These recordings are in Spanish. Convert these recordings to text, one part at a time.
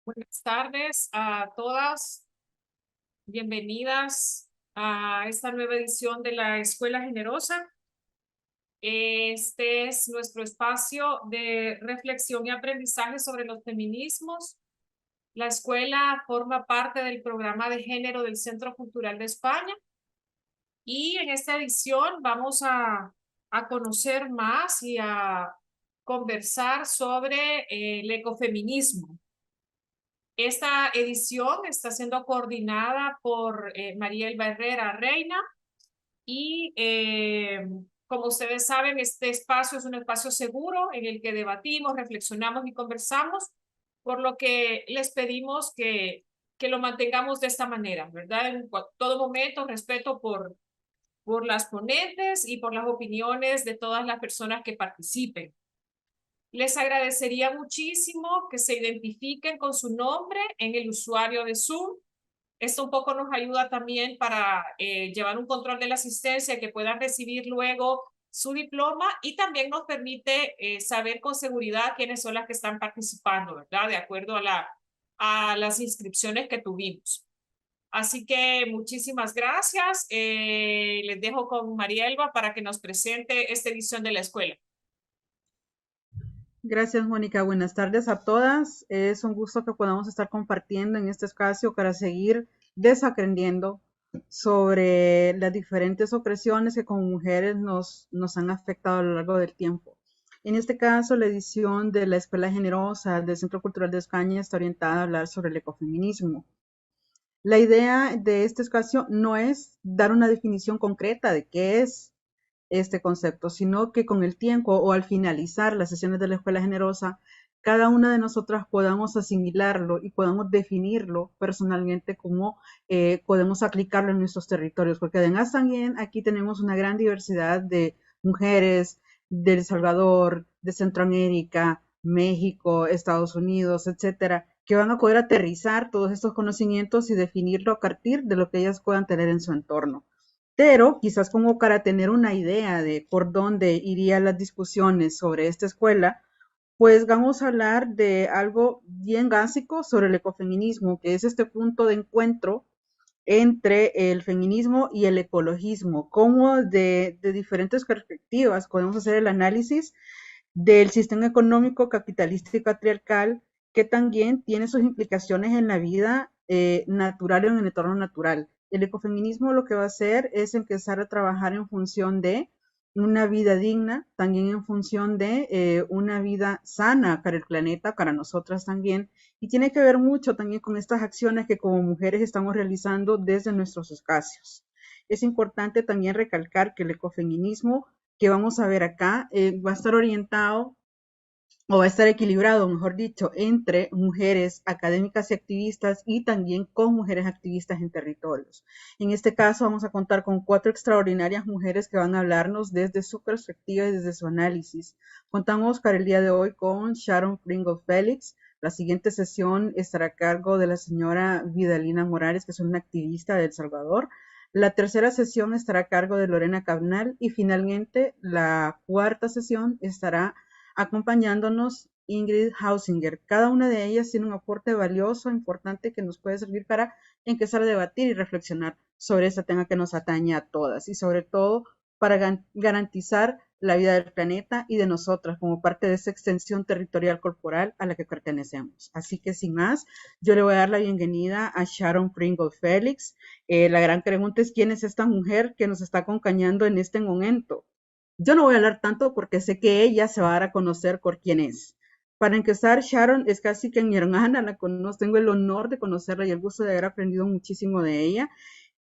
Buenas tardes a todas. Bienvenidas a esta nueva edición de la Escuela Generosa. Este es nuestro espacio de reflexión y aprendizaje sobre los feminismos. La escuela forma parte del programa de género del Centro Cultural de España y en esta edición vamos a conocer más y a conversar sobre el ecofeminismo. Esta edición está siendo coordinada por María Elba Herrera Reina y como ustedes saben, este espacio es un espacio seguro en el que debatimos, reflexionamos y conversamos, por lo que les pedimos que lo mantengamos de esta manera, ¿verdad? En todo momento, respeto por las ponentes y por las opiniones de todas las personas que participen. Les agradecería muchísimo que se identifiquen con su nombre en el usuario de Zoom. Esto un poco nos ayuda también para llevar un control de la asistencia, que puedan recibir luego su diploma y también nos permite saber con seguridad quiénes son las que están participando, ¿verdad? De acuerdo a las inscripciones que tuvimos. Así que muchísimas gracias. Les dejo con María Elba para que nos presente esta edición de la escuela. Gracias, Mónica. Buenas tardes a todas. Es un gusto que podamos estar compartiendo en este espacio para seguir desaprendiendo sobre las diferentes opresiones que como mujeres nos han afectado a lo largo del tiempo. En este caso, la edición de la Escuela Generosa del Centro Cultural de España está orientada a hablar sobre el ecofeminismo. La idea de este espacio no es dar una definición concreta de qué es este concepto, sino que con el tiempo o al finalizar las sesiones de la Escuela Generosa, cada una de nosotras podamos asimilarlo y podamos definirlo personalmente como podemos aplicarlo en nuestros territorios, porque además también aquí tenemos una gran diversidad de mujeres de El Salvador, de Centroamérica, México, Estados Unidos, etcétera, que van a poder aterrizar todos estos conocimientos y definirlo a partir de lo que ellas puedan tener en su entorno. Pero quizás como para tener una idea de por dónde irían las discusiones sobre esta escuela, pues vamos a hablar de algo bien básico sobre el ecofeminismo, que es este punto de encuentro entre el feminismo y el ecologismo, cómo de diferentes perspectivas podemos hacer el análisis del sistema económico capitalista y patriarcal que también tiene sus implicaciones en la vida natural y en el entorno natural. El ecofeminismo lo que va a hacer es empezar a trabajar en función de una vida digna, también en función de una vida sana para el planeta, para nosotras también, y tiene que ver mucho también con estas acciones que como mujeres estamos realizando desde nuestros espacios. Es importante también recalcar que el ecofeminismo que vamos a ver acá va a estar orientado o va a estar equilibrado, mejor dicho, entre mujeres académicas y activistas y también con mujeres activistas en territorios. En este caso vamos a contar con 4 extraordinarias mujeres que van a hablarnos desde su perspectiva y desde su análisis. Contamos para el día de hoy con Sharon Pringle Félix. La siguiente sesión estará a cargo de la señora Vidalina Morales, que es una activista de El Salvador. La tercera sesión estará a cargo de Lorena Cabnal y finalmente la cuarta sesión estará acompañándonos Ingrid Hausinger. Cada una de ellas tiene un aporte valioso, importante, que nos puede servir para empezar a debatir y reflexionar sobre este tema que nos atañe a todas y sobre todo para garantizar la vida del planeta y de nosotras como parte de esa extensión territorial corporal a la que pertenecemos. Así que sin más, yo le voy a dar la bienvenida a Sharon Pringle Félix. La gran pregunta es quién es esta mujer que nos está acompañando en este momento. Yo no voy a hablar tanto porque sé que ella se va a dar a conocer por quién es. Para empezar, Sharon es casi que mi hermana, la conozco, tengo el honor de conocerla y el gusto de haber aprendido muchísimo de ella.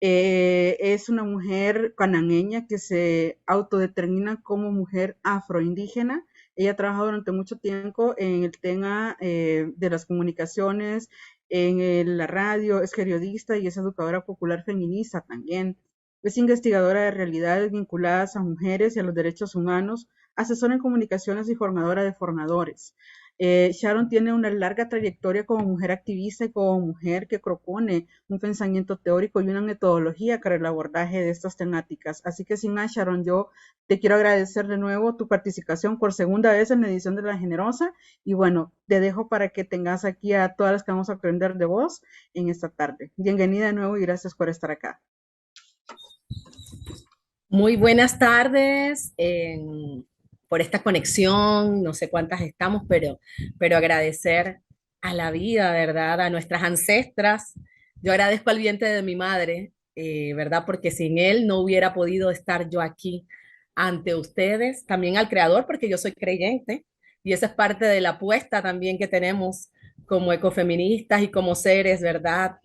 Es una mujer panameña que se autodetermina como mujer afroindígena. Ella ha trabajado durante mucho tiempo en el tema de las comunicaciones, la radio, es periodista y es educadora popular feminista también. Es investigadora de realidades vinculadas a mujeres y a los derechos humanos, asesora en comunicaciones y formadora de formadores. Sharon tiene una larga trayectoria como mujer activista y como mujer que propone un pensamiento teórico y una metodología para el abordaje de estas temáticas. Así que sin más, Sharon, yo te quiero agradecer de nuevo tu participación por segunda vez en la edición de La Generosa y bueno, te dejo para que tengas aquí a todas las que vamos a aprender de vos en esta tarde. Bienvenida de nuevo y gracias por estar acá. Muy buenas tardes por esta conexión, no sé cuántas estamos, pero agradecer a la vida, ¿verdad? A nuestras ancestras. Yo agradezco al vientre de mi madre, ¿verdad? Porque sin él no hubiera podido estar yo aquí ante ustedes. También al creador, porque yo soy creyente y esa es parte de la apuesta también que tenemos como ecofeministas y como seres, ¿verdad?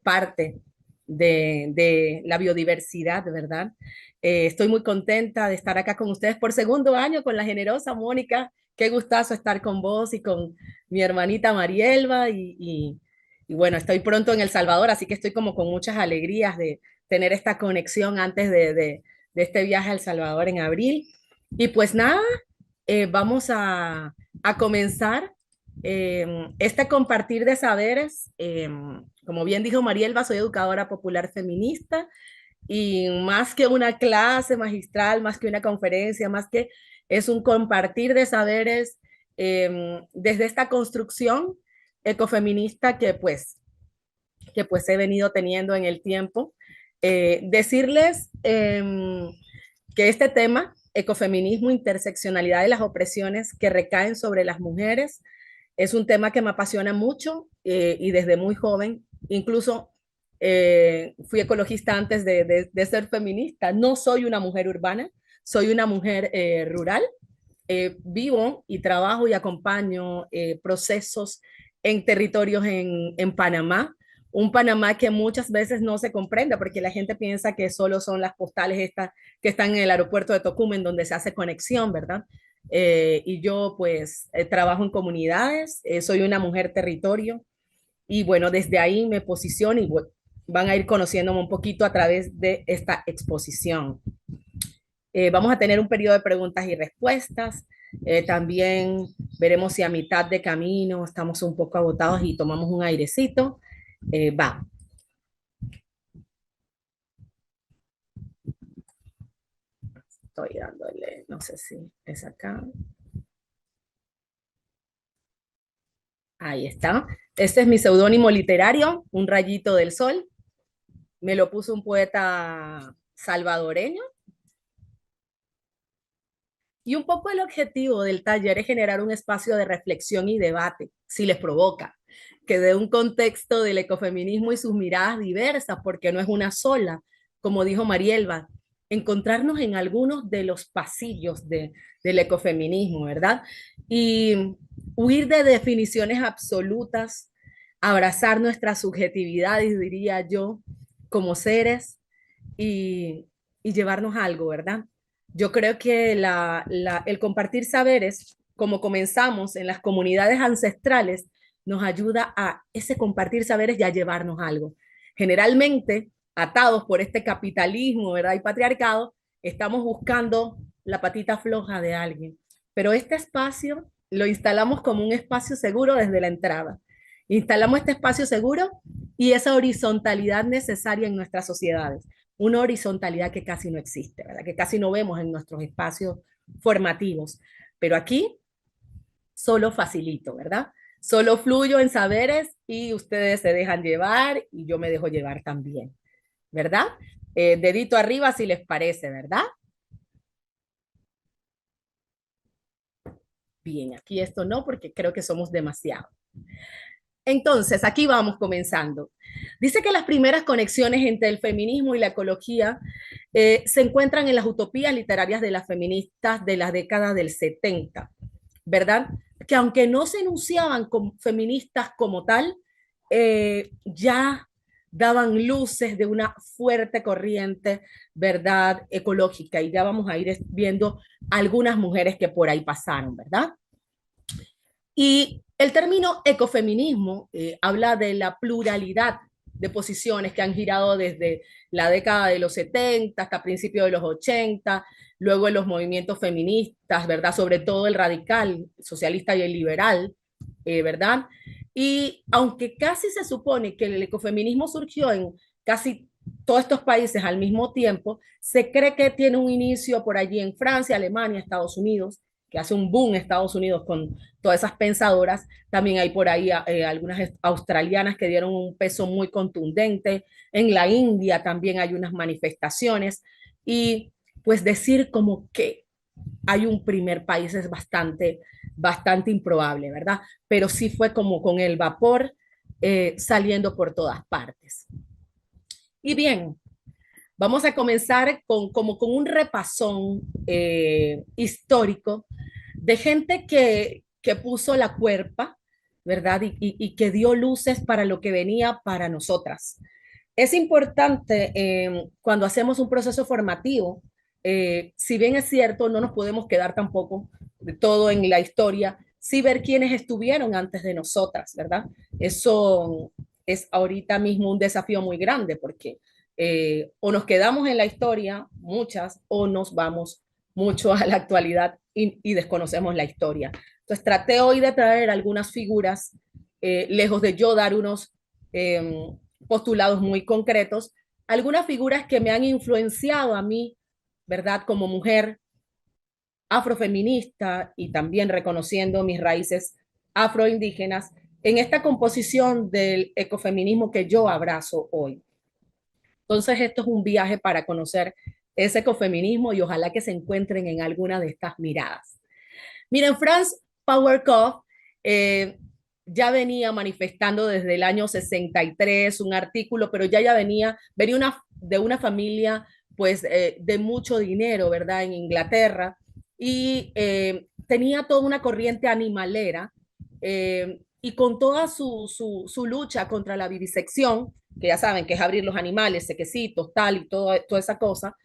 Parte de la biodiversidad, ¿verdad? Estoy muy contenta de estar acá con ustedes por segundo año con la generosa Mónica. Qué gustazo estar con vos y con mi hermanita Marielba. Y bueno, estoy pronto en El Salvador, así que estoy como con muchas alegrías de tener esta conexión antes de este viaje a El Salvador en abril. Y pues nada, vamos a comenzar este compartir de saberes. Como bien dijo Marielba, soy educadora popular feminista y más que una clase magistral, más que una conferencia, más que es un compartir de saberes desde esta construcción ecofeminista que pues he venido teniendo en el tiempo. Decirles que este tema, ecofeminismo, interseccionalidad de las opresiones que recaen sobre las mujeres, es un tema que me apasiona mucho y desde muy joven, incluso fui ecologista antes de ser feminista. No soy una mujer urbana, soy una mujer rural. Vivo y trabajo y acompaño procesos en territorios en Panamá, un Panamá que muchas veces no se comprende porque la gente piensa que solo son las postales estas que están en el aeropuerto de Tocumen donde se hace conexión, ¿verdad? Y yo pues trabajo en comunidades, soy una mujer territorio y bueno, desde ahí me posiciono y bueno, van a ir conociéndome un poquito a través de esta exposición. Vamos a tener un periodo de preguntas y respuestas. También veremos si a mitad de camino estamos un poco agotados y tomamos un airecito. Va. Estoy dándole, no sé si es acá. Ahí está. Este es mi seudónimo literario, Un rayito del sol. Me lo puso un poeta salvadoreño. Y un poco el objetivo del taller es generar un espacio de reflexión y debate, si les provoca, que dé un contexto del ecofeminismo y sus miradas diversas, porque no es una sola, como dijo Marielba, encontrarnos en algunos de los pasillos del ecofeminismo, ¿verdad? Y huir de definiciones absolutas, abrazar nuestra subjetividad, y diría yo, como seres, y llevarnos algo, ¿verdad? Yo creo que el compartir saberes, como comenzamos en las comunidades ancestrales, nos ayuda a ese compartir saberes y a llevarnos algo. Generalmente, atados por este capitalismo, ¿verdad? Y patriarcado, estamos buscando la patita floja de alguien. Pero este espacio lo instalamos como un espacio seguro desde la entrada. Instalamos este espacio seguro y esa horizontalidad necesaria en nuestras sociedades, una horizontalidad que casi no existe, ¿verdad? Que casi no vemos en nuestros espacios formativos. Pero aquí solo facilito, ¿verdad? Solo fluyo en saberes y ustedes se dejan llevar y yo me dejo llevar también, ¿verdad? Dedito arriba si les parece, ¿verdad? Bien, aquí esto no, porque creo que somos demasiado. Entonces, aquí vamos comenzando. Dice que las primeras conexiones entre el feminismo y la ecología se encuentran en las utopías literarias de las feministas de la década del 70, ¿verdad? Que aunque no se enunciaban como feministas como tal, ya daban luces de una fuerte corriente, ¿verdad? Ecológica. Y ya vamos a ir viendo algunas mujeres que por ahí pasaron, ¿verdad? Y el término ecofeminismo habla de la pluralidad de posiciones que han girado desde la década de los 70 hasta principios de los 80, luego en los movimientos feministas, ¿verdad? Sobre todo el radical, socialista y el liberal, ¿verdad? Y aunque casi se supone que el ecofeminismo surgió en casi todos estos países al mismo tiempo, se cree que tiene un inicio por allí en Francia, Alemania, Estados Unidos, que hace un boom Estados Unidos con todas esas pensadoras. También hay por ahí algunas australianas que dieron un peso muy contundente. En la India también hay unas manifestaciones. Y pues decir como que hay un primer país es bastante improbable, ¿verdad? Pero sí fue como con el vapor saliendo por todas partes. Y bien, vamos a comenzar como con un repasón histórico de gente que puso la cuerpa, ¿verdad? Y que dio luces para lo que venía para nosotras. Es importante cuando hacemos un proceso formativo, si bien es cierto, no nos podemos quedar tampoco de todo en la historia, sí ver quiénes estuvieron antes de nosotras, ¿verdad? Eso es ahorita mismo un desafío muy grande porque o nos quedamos en la historia, muchas, o nos vamos mucho a la actualidad y desconocemos la historia. Entonces traté hoy de traer algunas figuras, lejos de yo dar unos postulados muy concretos, algunas figuras que me han influenciado a mí, ¿verdad? Como mujer afrofeminista y también reconociendo mis raíces afroindígenas en esta composición del ecofeminismo que yo abrazo hoy. Entonces, esto es un viaje para conocer ese ecofeminismo y ojalá que se encuentren en alguna de estas miradas. Miren, Franz Pauwerkopf ya venía manifestando desde el año 63 un artículo, pero ya venía de una familia pues de mucho dinero, ¿verdad? En Inglaterra y tenía toda una corriente animalera y con toda su lucha contra la vivisección, que ya saben que es abrir los animales, sequecitos, tal y toda esa cosa,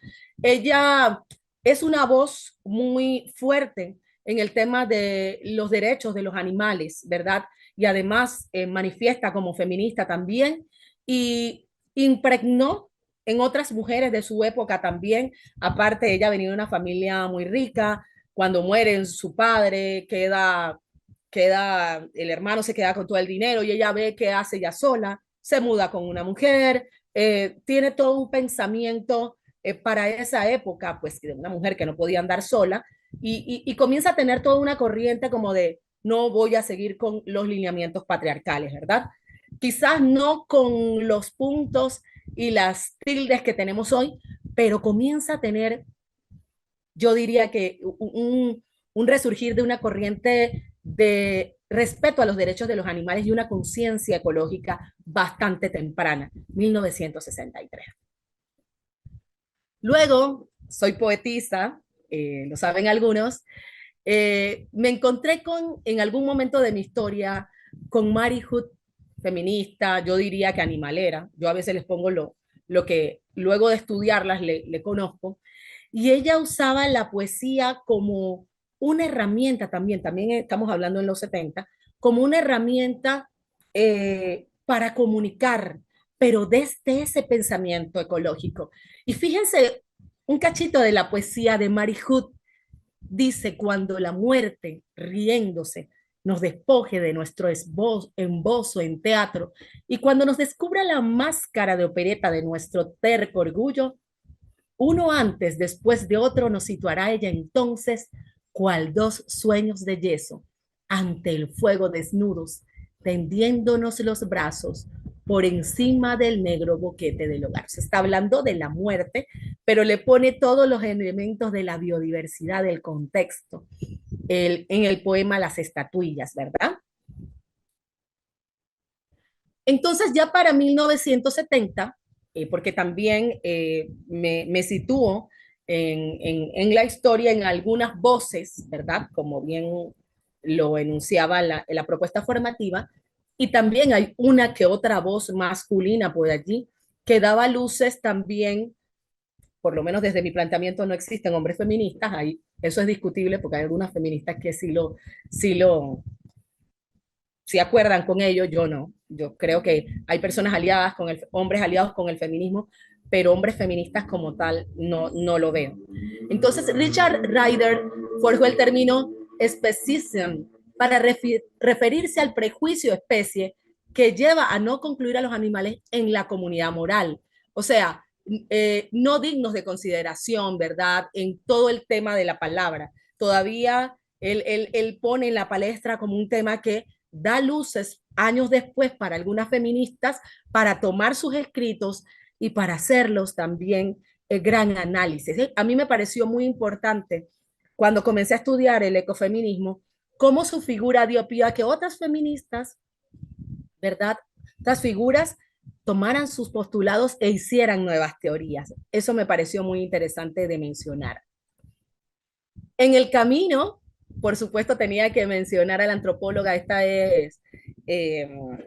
ella es una voz muy fuerte en el tema de los derechos de los animales, ¿verdad? Y además manifiesta como feminista también y impregnó en otras mujeres de su época también. Aparte, ella venía de una familia muy rica. Cuando muere su padre, el hermano se queda con todo el dinero y ella ve qué hace ella sola, se muda con una mujer, tiene todo un pensamiento para esa época, pues de una mujer que no podía andar sola y comienza a tener toda una corriente como de no voy a seguir con los lineamientos patriarcales, ¿verdad? Quizás no con los puntos y las tildes que tenemos hoy, pero comienza a tener, yo diría que un resurgir de una corriente de respeto a los derechos de los animales y una conciencia ecológica bastante temprana, 1963. Luego, soy poetisa, lo saben algunos, me encontré en algún momento de mi historia con Mary Hood, feminista, yo diría que animalera, yo a veces les pongo lo que luego de estudiarlas le conozco, y ella usaba la poesía como una herramienta también estamos hablando en los 70, como una herramienta para comunicar, pero desde ese pensamiento ecológico. Y fíjense, un cachito de la poesía de Mary Hood dice, cuando la muerte, riéndose, nos despoje de nuestro embozo en teatro y cuando nos descubra la máscara de opereta de nuestro terco orgullo, uno antes, después de otro, nos situará ella entonces, cual dos sueños de yeso, ante el fuego desnudos, tendiéndonos los brazos por encima del negro boquete del hogar. Se está hablando de la muerte, pero le pone todos los elementos de la biodiversidad, del contexto, en el poema Las estatuillas, ¿verdad? Entonces ya para 1970, porque también me sitúo en la historia en algunas voces, ¿verdad? Como bien lo enunciaba la propuesta formativa, y también hay una que otra voz masculina por allí que daba luces también, por lo menos desde mi planteamiento no existen hombres feministas, ahí eso es discutible porque hay algunas feministas que sí si acuerdan con ello, yo no. Yo creo que hay personas aliadas con hombres aliados con el feminismo, pero hombres feministas como tal no lo veo. Entonces, Richard Ryder forjó el término speciesism para referirse al prejuicio de especie que lleva a no concluir a los animales en la comunidad moral. O sea, no dignos de consideración, ¿verdad? En todo el tema de la palabra. Todavía él pone en la palestra como un tema que da luces años después para algunas feministas para tomar sus escritos y para hacerlos también gran análisis. A mí me pareció muy importante cuando comencé a estudiar el ecofeminismo, cómo su figura dio pie a que otras feministas, ¿verdad? Otras figuras tomaran sus postulados e hicieran nuevas teorías. Eso me pareció muy interesante de mencionar. En el camino, por supuesto, tenía que mencionar a la antropóloga, esta es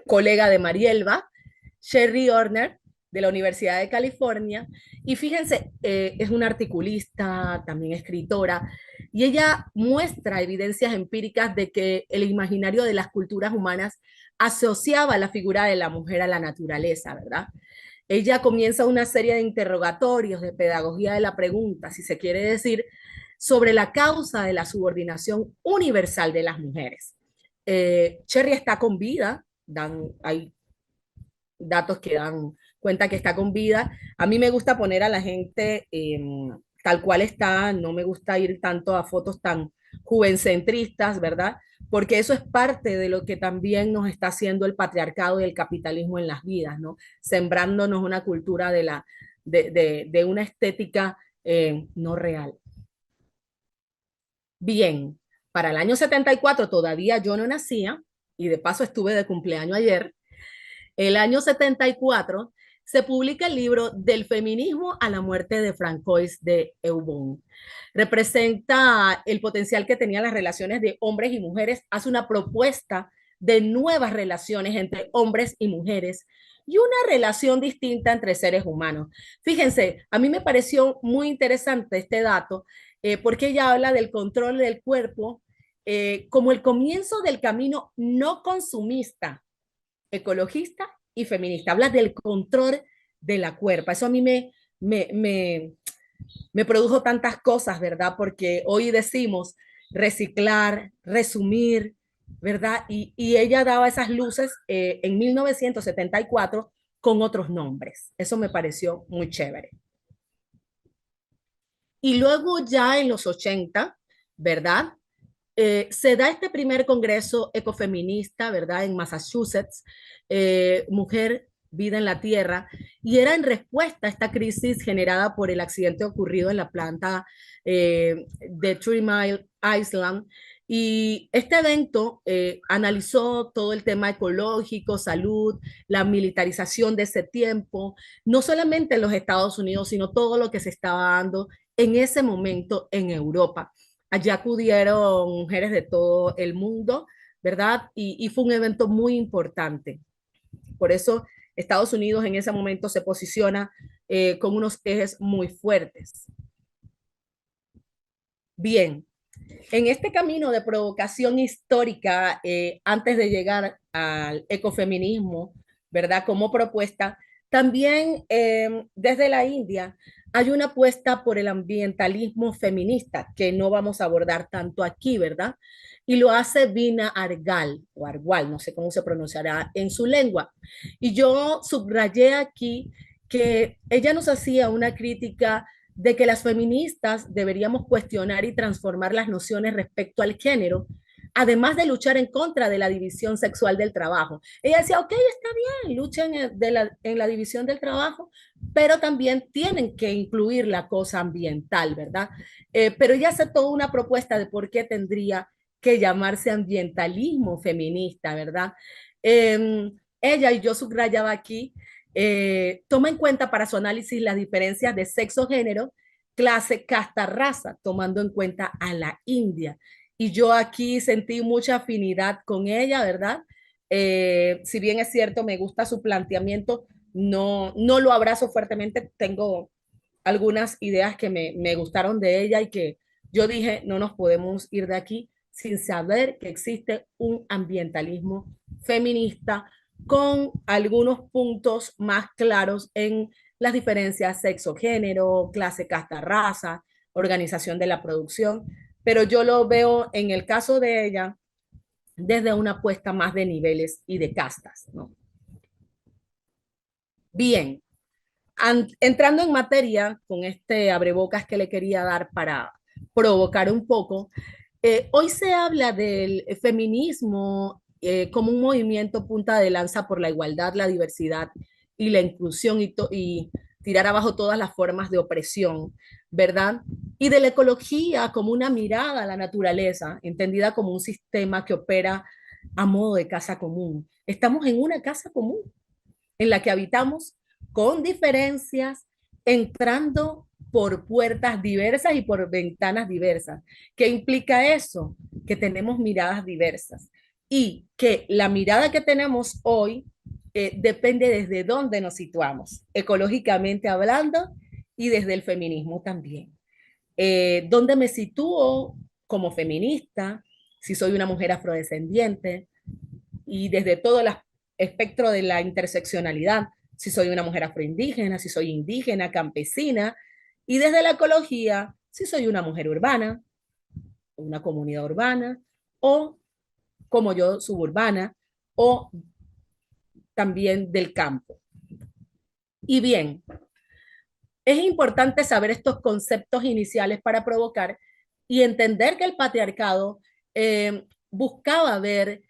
colega de Marielba, Sherry Horner, de la Universidad de California. Y fíjense, es una articulista, también escritora, y ella muestra evidencias empíricas de que el imaginario de las culturas humanas asociaba la figura de la mujer a la naturaleza, ¿verdad? Ella comienza una serie de interrogatorios de pedagogía de la pregunta, si se quiere decir, sobre la causa de la subordinación universal de las mujeres. Cherry está con vida, hay datos que dan cuenta que está con vida. A mí me gusta poner a la gente tal cual está, no me gusta ir tanto a fotos tan juvencentristas, ¿verdad? Porque eso es parte de lo que también nos está haciendo el patriarcado y el capitalismo en las vidas, ¿no? Sembrándonos una cultura de una estética no real. Bien, para el año 74 todavía yo no nacía, y de paso estuve de cumpleaños ayer. El año 74 se publica el libro Del feminismo a la muerte de Francois de Eubon. Representa el potencial que tenían las relaciones de hombres y mujeres, hace una propuesta de nuevas relaciones entre hombres y mujeres y una relación distinta entre seres humanos. Fíjense, a mí me pareció muy interesante este dato porque ella habla del control del cuerpo como el comienzo del camino no consumista, ecologista y feminista. Habla del control de la cuerpa. Eso a mí me produjo tantas cosas, ¿verdad? Porque hoy decimos reciclar, resumir, ¿verdad? Y ella daba esas luces en 1974 con otros nombres. Eso me pareció muy chévere. Y luego ya en los 80, ¿verdad? Se da este primer congreso ecofeminista, ¿verdad? En Massachusetts, Mujer, Vida en la Tierra, y era en respuesta a esta crisis generada por el accidente ocurrido en la planta de Three Mile Island. Y este evento analizó todo el tema ecológico, salud, la militarización de ese tiempo, no solamente en los Estados Unidos, sino todo lo que se estaba dando en ese momento en Europa. Allá acudieron mujeres de todo el mundo, ¿verdad? Y fue un evento muy importante. Por eso Estados Unidos en ese momento se posiciona con unos ejes muy fuertes. Bien, en este camino de provocación histórica, antes de llegar al ecofeminismo, ¿verdad? Como propuesta, también desde la India hay una apuesta por el ambientalismo feminista que no vamos a abordar tanto aquí, ¿verdad? Y lo hace Vina Argal, o Arwal, no sé cómo se pronunciará en su lengua. Y yo subrayé aquí que ella nos hacía una crítica de que las feministas deberíamos cuestionar y transformar las nociones respecto al género, además de luchar en contra de la división sexual del trabajo. Ella decía, ok, está bien, luchen en la división del trabajo, pero también tienen que incluir la cosa ambiental, ¿verdad? Pero ella hace toda una propuesta de por qué tendría que llamarse ambientalismo feminista, ¿verdad? Ella, y yo subrayaba aquí, toma en cuenta para su análisis las diferencias de sexo, género, clase, casta, raza, tomando en cuenta a la India. Y yo aquí sentí mucha afinidad con ella, ¿verdad? Si bien es cierto, me gusta su planteamiento, no lo abrazo fuertemente, tengo algunas ideas que me gustaron de ella y que yo dije, no nos podemos ir de aquí sin saber que existe un ambientalismo feminista con algunos puntos más claros en las diferencias sexo-género, clase, casta, raza, organización de la producción, pero yo lo veo en el caso de ella desde una apuesta más de niveles y de castas, ¿no? Bien, entrando en materia con este abrebocas que le quería dar para provocar un poco, hoy se habla del feminismo como un movimiento punta de lanza por la igualdad, la diversidad y la inclusión y tirar abajo todas las formas de opresión, ¿verdad? Y de la ecología como una mirada a la naturaleza, entendida como un sistema que opera a modo de casa común. Estamos en una casa común en la que habitamos con diferencias, entrando por puertas diversas y por ventanas diversas. ¿Qué implica eso? Que tenemos miradas diversas y que la mirada que tenemos hoy depende desde dónde nos situamos, ecológicamente hablando y desde el feminismo también. ¿Dónde me sitúo como feminista? Si soy una mujer afrodescendiente y desde todo el espectro de la interseccionalidad, si soy una mujer afroindígena, si soy indígena, campesina, y desde la ecología, si soy una mujer urbana, una comunidad urbana, o como yo, suburbana, o también del campo. Y bien, es importante saber estos conceptos iniciales para provocar y entender que el patriarcado buscaba ver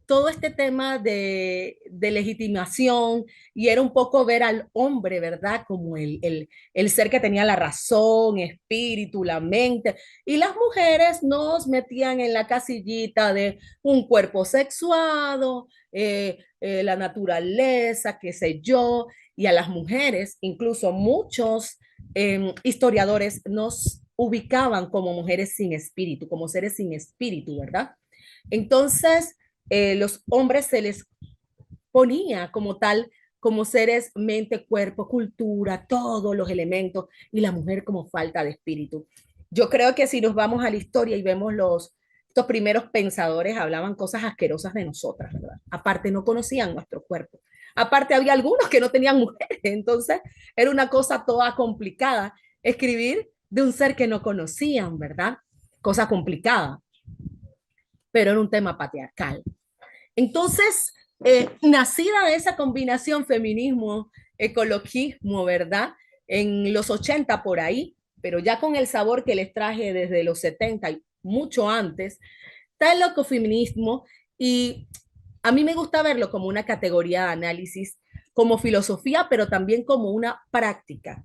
todo este tema de legitimación y era un poco ver al hombre, ¿verdad? Como el ser que tenía la razón, espíritu, la mente. Y las mujeres nos metían en la casillita de un cuerpo sexuado, la naturaleza, qué sé yo, y a las mujeres, incluso muchos historiadores nos ubicaban como mujeres sin espíritu, como seres sin espíritu, ¿verdad? Entonces, los hombres se les ponía como tal, como seres, mente, cuerpo, cultura, todos los elementos, y la mujer como falta de espíritu. Yo creo que si nos vamos a la historia y vemos estos primeros pensadores, hablaban cosas asquerosas de nosotras, ¿verdad? Aparte, no conocían nuestro cuerpo. Aparte, había algunos que no tenían mujeres, entonces era una cosa toda complicada escribir de un ser que no conocían, ¿verdad? Cosa complicada, pero era un tema patriarcal. Entonces, nacida de esa combinación feminismo-ecologismo, ¿verdad? En los 80 por ahí, pero ya con el sabor que les traje desde los 70 y mucho antes, está el ecofeminismo y a mí me gusta verlo como una categoría de análisis, como filosofía, pero también como una práctica,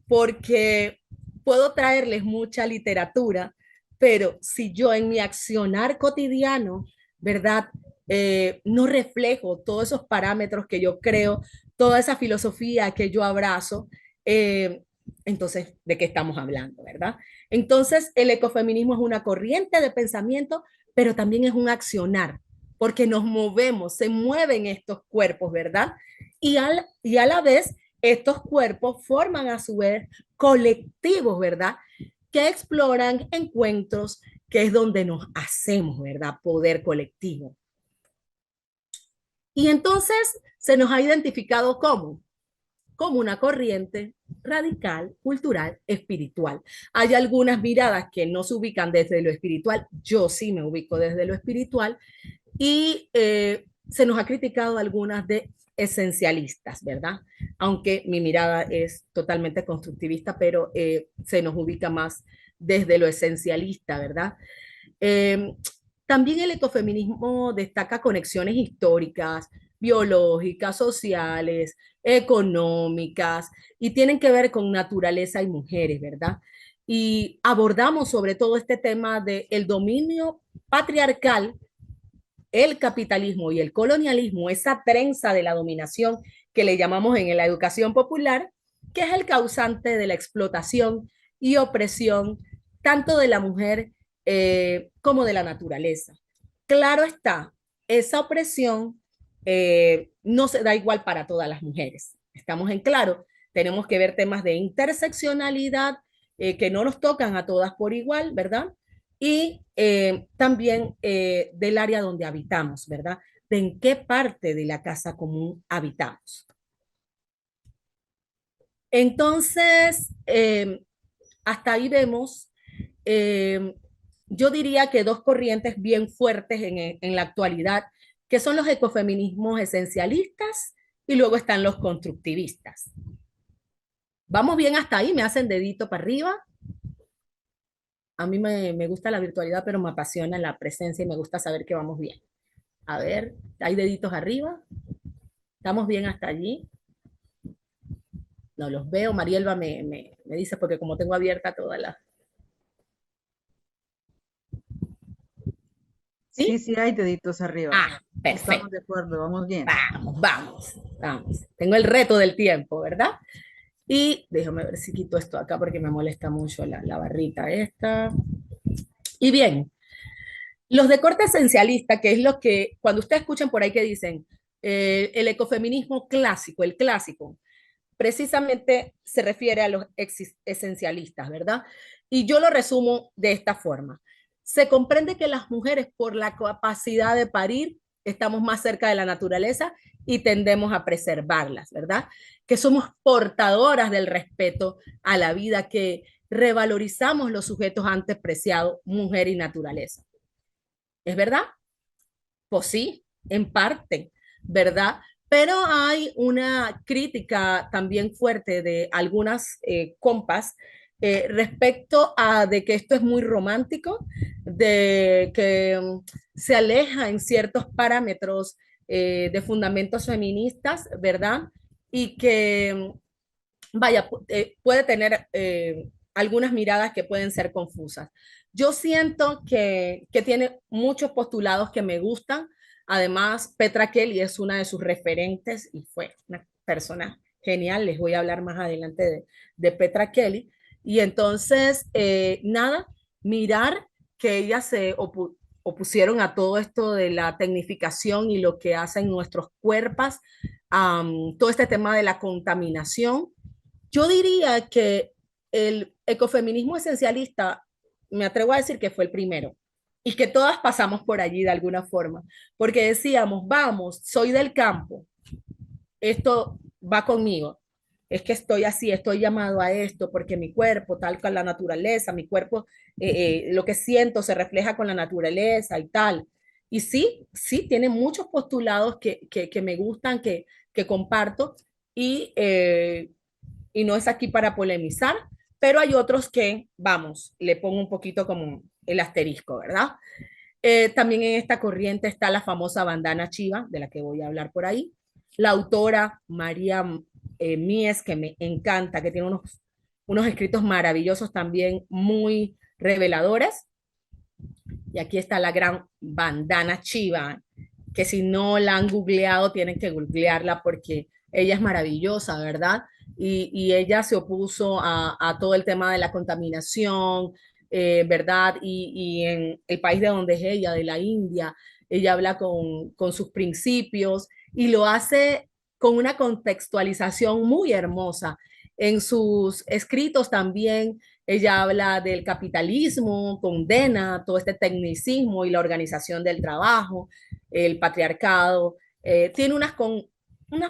porque puedo traerles mucha literatura, pero si yo en mi accionar cotidiano, ¿verdad? No reflejo todos esos parámetros que yo creo, toda esa filosofía que yo abrazo, eh, entonces, ¿de qué estamos hablando, verdad? Entonces, el ecofeminismo es una corriente de pensamiento, pero también es un accionar, porque nos movemos, se mueven estos cuerpos, ¿verdad? Y a la vez, estos cuerpos forman a su vez colectivos, ¿verdad? Que exploran encuentros, que es donde nos hacemos, ¿verdad? Poder colectivo. Y entonces se nos ha identificado como una corriente radical, cultural, espiritual. Hay algunas miradas que no se ubican desde lo espiritual, yo sí me ubico desde lo espiritual, y se nos ha criticado algunas de esencialistas, ¿verdad? Aunque mi mirada es totalmente constructivista, pero se nos ubica más desde lo esencialista, ¿verdad? Eh, También el ecofeminismo destaca conexiones históricas, biológicas, sociales, económicas, y tienen que ver con naturaleza y mujeres, ¿verdad? Y abordamos sobre todo este tema del dominio patriarcal, el capitalismo y el colonialismo, esa trenza de la dominación que le llamamos en la educación popular, que es el causante de la explotación y opresión tanto de la mujer como de la naturaleza. Claro está, esa opresión no se da igual para todas las mujeres. Estamos en claro, tenemos que ver temas de interseccionalidad que no nos tocan a todas por igual, ¿verdad? y también del área donde habitamos, ¿verdad? De en qué parte de la casa común habitamos. Entonces, hasta ahí vemos, eh, yo diría que dos corrientes bien fuertes en la actualidad, que son los ecofeminismos esencialistas y luego están los constructivistas. ¿Vamos bien hasta ahí? ¿Me hacen dedito para arriba? A mí me gusta la virtualidad, pero me apasiona la presencia y me gusta saber que vamos bien. A ver, ¿hay deditos arriba? ¿Estamos bien hasta allí? No los veo. Marielba me dice, porque como tengo abierta toda la... Sí, ¿Sí? sí hay deditos arriba. Ah, Estamos perfecto. de acuerdo, vamos bien. Vamos. Tengo el reto del tiempo, ¿verdad? Y déjame ver si quito esto acá porque me molesta mucho la barrita esta. Y bien, los de corte esencialista, que es lo que, cuando ustedes escuchan por ahí que dicen el ecofeminismo clásico, el clásico, precisamente se refiere a los esencialistas, ¿verdad? Y yo lo resumo de esta forma. Se comprende que las mujeres, por la capacidad de parir, estamos más cerca de la naturaleza y tendemos a preservarlas, ¿verdad? Que somos portadoras del respeto a la vida, que revalorizamos los sujetos antes preciados, mujer y naturaleza. ¿Es verdad? Pues sí, en parte, ¿verdad? Pero hay una crítica también fuerte de algunas compas respecto a de que esto es muy romántico, de que se aleja en ciertos parámetros de fundamentos feministas, ¿verdad? Y que, vaya, puede tener algunas miradas que pueden ser confusas. Yo siento que tiene muchos postulados que me gustan. Además, Petra Kelly es una de sus referentes y fue una persona genial. Les voy a hablar más adelante de Petra Kelly. Y entonces, nada, mirar que ellas se opusieron a todo esto de la tecnificación y lo que hacen nuestros cuerpos, todo este tema de la contaminación. Yo diría que el ecofeminismo esencialista, me atrevo a decir que fue el primero y que todas pasamos por allí de alguna forma, porque decíamos, vamos, soy del campo, esto va conmigo, es que estoy así, estoy llamado a esto, porque mi cuerpo, tal con la naturaleza, mi cuerpo, lo que siento se refleja con la naturaleza y tal. Y sí, sí, tiene muchos postulados que me gustan, que comparto, y y no es aquí para polemizar, pero hay otros que, vamos, le pongo un poquito como el asterisco, ¿verdad? También en esta corriente está la famosa bandana chiva, de la que voy a hablar por ahí. La autora María Mies, que me encanta, que tiene unos escritos maravillosos también, muy reveladores. Y aquí está la gran bandana chiva, que si no la han googleado, tienen que googlearla porque ella es maravillosa, ¿verdad? Y ella se opuso a todo el tema de la contaminación, ¿verdad? Y en el país de donde es ella, de la India, ella habla con sus principios y lo hace con una contextualización muy hermosa. En sus escritos también ella habla del capitalismo, condena todo este tecnicismo y la organización del trabajo, el patriarcado. Tiene unas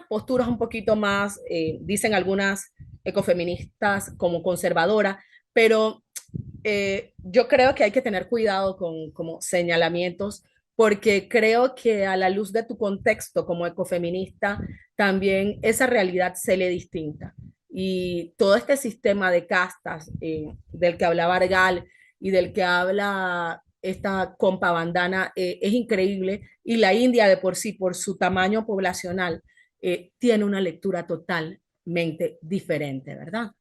posturas un poquito más, dicen algunas ecofeministas, como conservadora, pero yo creo que hay que tener cuidado con como señalamientos, porque creo que a la luz de tu contexto como ecofeminista, también esa realidad se le distinta. Y todo este sistema de castas del que habla Bargal y del que habla esta compa bandana es increíble. Y la India de por sí, por su tamaño poblacional, tiene una lectura totalmente diferente, ¿verdad?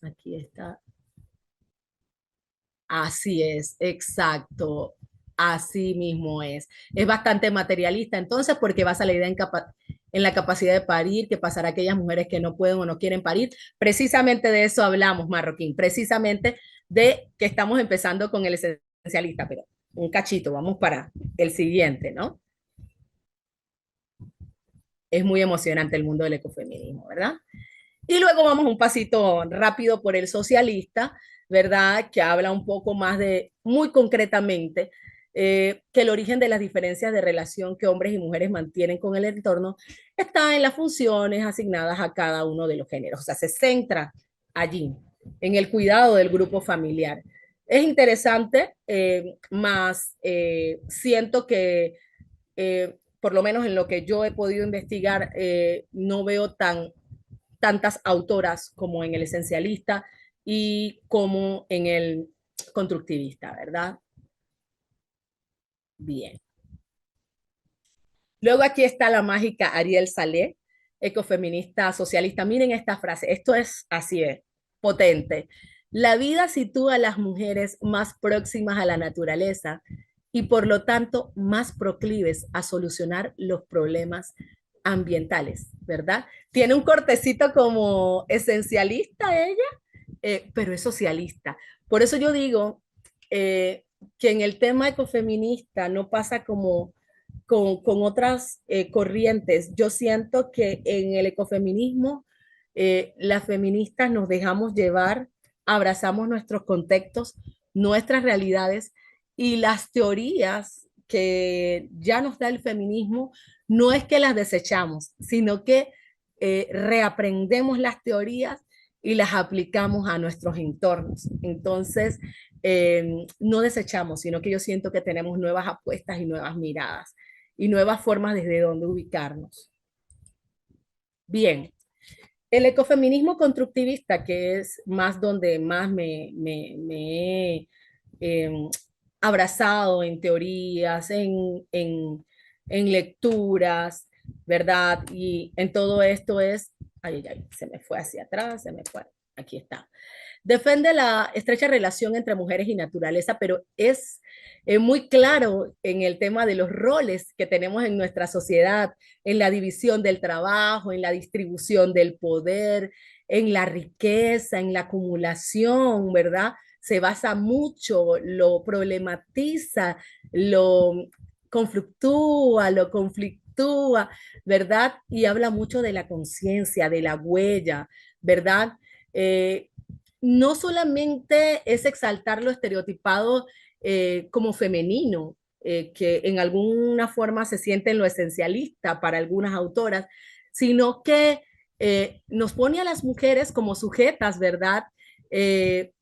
Aquí está. Así es, exacto. Así mismo es. Es bastante materialista, entonces, porque basa la idea en la capacidad de parir, que pasará a aquellas mujeres que no pueden o no quieren parir. Precisamente de eso hablamos, Marroquín, precisamente de que estamos empezando con el esencialista, pero un cachito, vamos para el siguiente, ¿no? Es muy emocionante el mundo del ecofeminismo, ¿verdad? Y luego vamos un pasito rápido por el socialista, ¿verdad? Que habla un poco más de, muy concretamente, que el origen de las diferencias de relación que hombres y mujeres mantienen con el entorno está en las funciones asignadas a cada uno de los géneros. O sea, se centra allí, en el cuidado del grupo familiar. Es interesante, más siento que, por lo menos en lo que yo he podido investigar, no veo tantas autoras como en el esencialista y como en el constructivista, ¿verdad? Bien. Luego aquí está la mágica Ariel Salé, ecofeminista socialista. Miren esta frase, esto es así, es potente. La vida sitúa a las mujeres más próximas a la naturaleza y por lo tanto más proclives a solucionar los problemas ambientales, ¿verdad? Tiene un cortecito como esencialista ella, pero es socialista. Por eso yo digo que en el tema ecofeminista no pasa como con otras corrientes. Yo siento que en el ecofeminismo las feministas nos dejamos llevar, abrazamos nuestros contextos, nuestras realidades y las teorías que ya nos da el feminismo, no es que las desechamos, sino que reaprendemos las teorías y las aplicamos a nuestros entornos. Entonces, no desechamos, sino que yo siento que tenemos nuevas apuestas y nuevas miradas y nuevas formas desde donde ubicarnos. Bien, el ecofeminismo constructivista, que es más donde más me he abrazado en teorías, en lecturas, ¿verdad? Y en todo esto es, ay, se me fue hacia atrás, se me fue, aquí está. Defiende la estrecha relación entre mujeres y naturaleza, pero es muy claro en el tema de los roles que tenemos en nuestra sociedad, en la división del trabajo, en la distribución del poder, en la riqueza, en la acumulación, ¿verdad? Se basa mucho, lo problematiza, lo conflictúa, ¿verdad? Y habla mucho de la conciencia, de la huella, ¿verdad? Eh, no solamente es exaltar lo estereotipado como femenino, que en alguna forma se siente en lo esencialista para algunas autoras, sino que nos pone a las mujeres como sujetas, ¿verdad? Eh,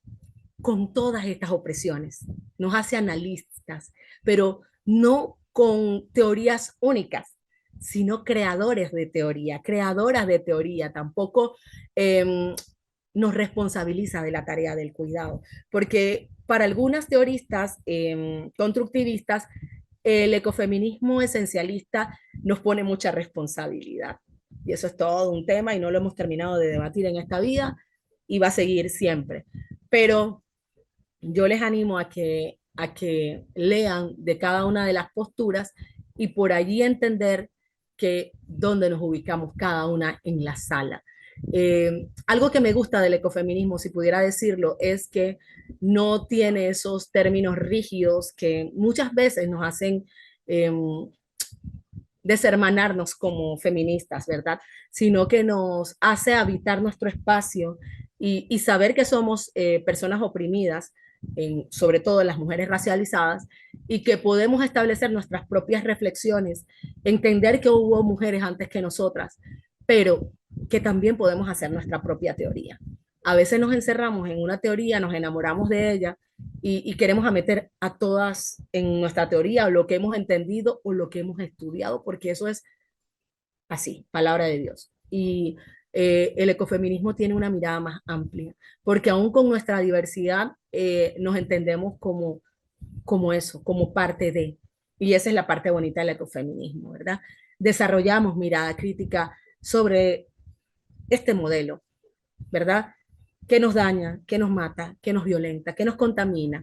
con todas estas opresiones, nos hace analistas, pero no con teorías únicas, sino creadores de teoría, creadoras de teoría, tampoco nos responsabiliza de la tarea del cuidado, porque para algunas teoristas constructivistas, el ecofeminismo esencialista nos pone mucha responsabilidad. Y eso es todo un tema y no lo hemos terminado de debatir en esta vida y va a seguir siempre. Pero yo les animo a que lean de cada una de las posturas y por allí entender que dónde nos ubicamos cada una en la sala. Algo que me gusta del ecofeminismo, si pudiera decirlo, es que no tiene esos términos rígidos que muchas veces nos hacen deshermanarnos como feministas, ¿verdad? Sino que nos hace habitar nuestro espacio y saber que somos personas oprimidas, sobre todo las mujeres racializadas, y que podemos establecer nuestras propias reflexiones, entender que hubo mujeres antes que nosotras, pero que también podemos hacer nuestra propia teoría. A veces nos encerramos en una teoría, nos enamoramos de ella y queremos meter a todas en nuestra teoría o lo que hemos entendido o lo que hemos estudiado, porque eso es así, palabra de Dios. Y el ecofeminismo tiene una mirada más amplia, porque aún con nuestra diversidad nos entendemos como eso, como parte de. Y esa es la parte bonita del ecofeminismo, ¿verdad? Desarrollamos mirada crítica sobre este modelo, ¿verdad? Que nos daña, que nos mata, que nos violenta, que nos contamina.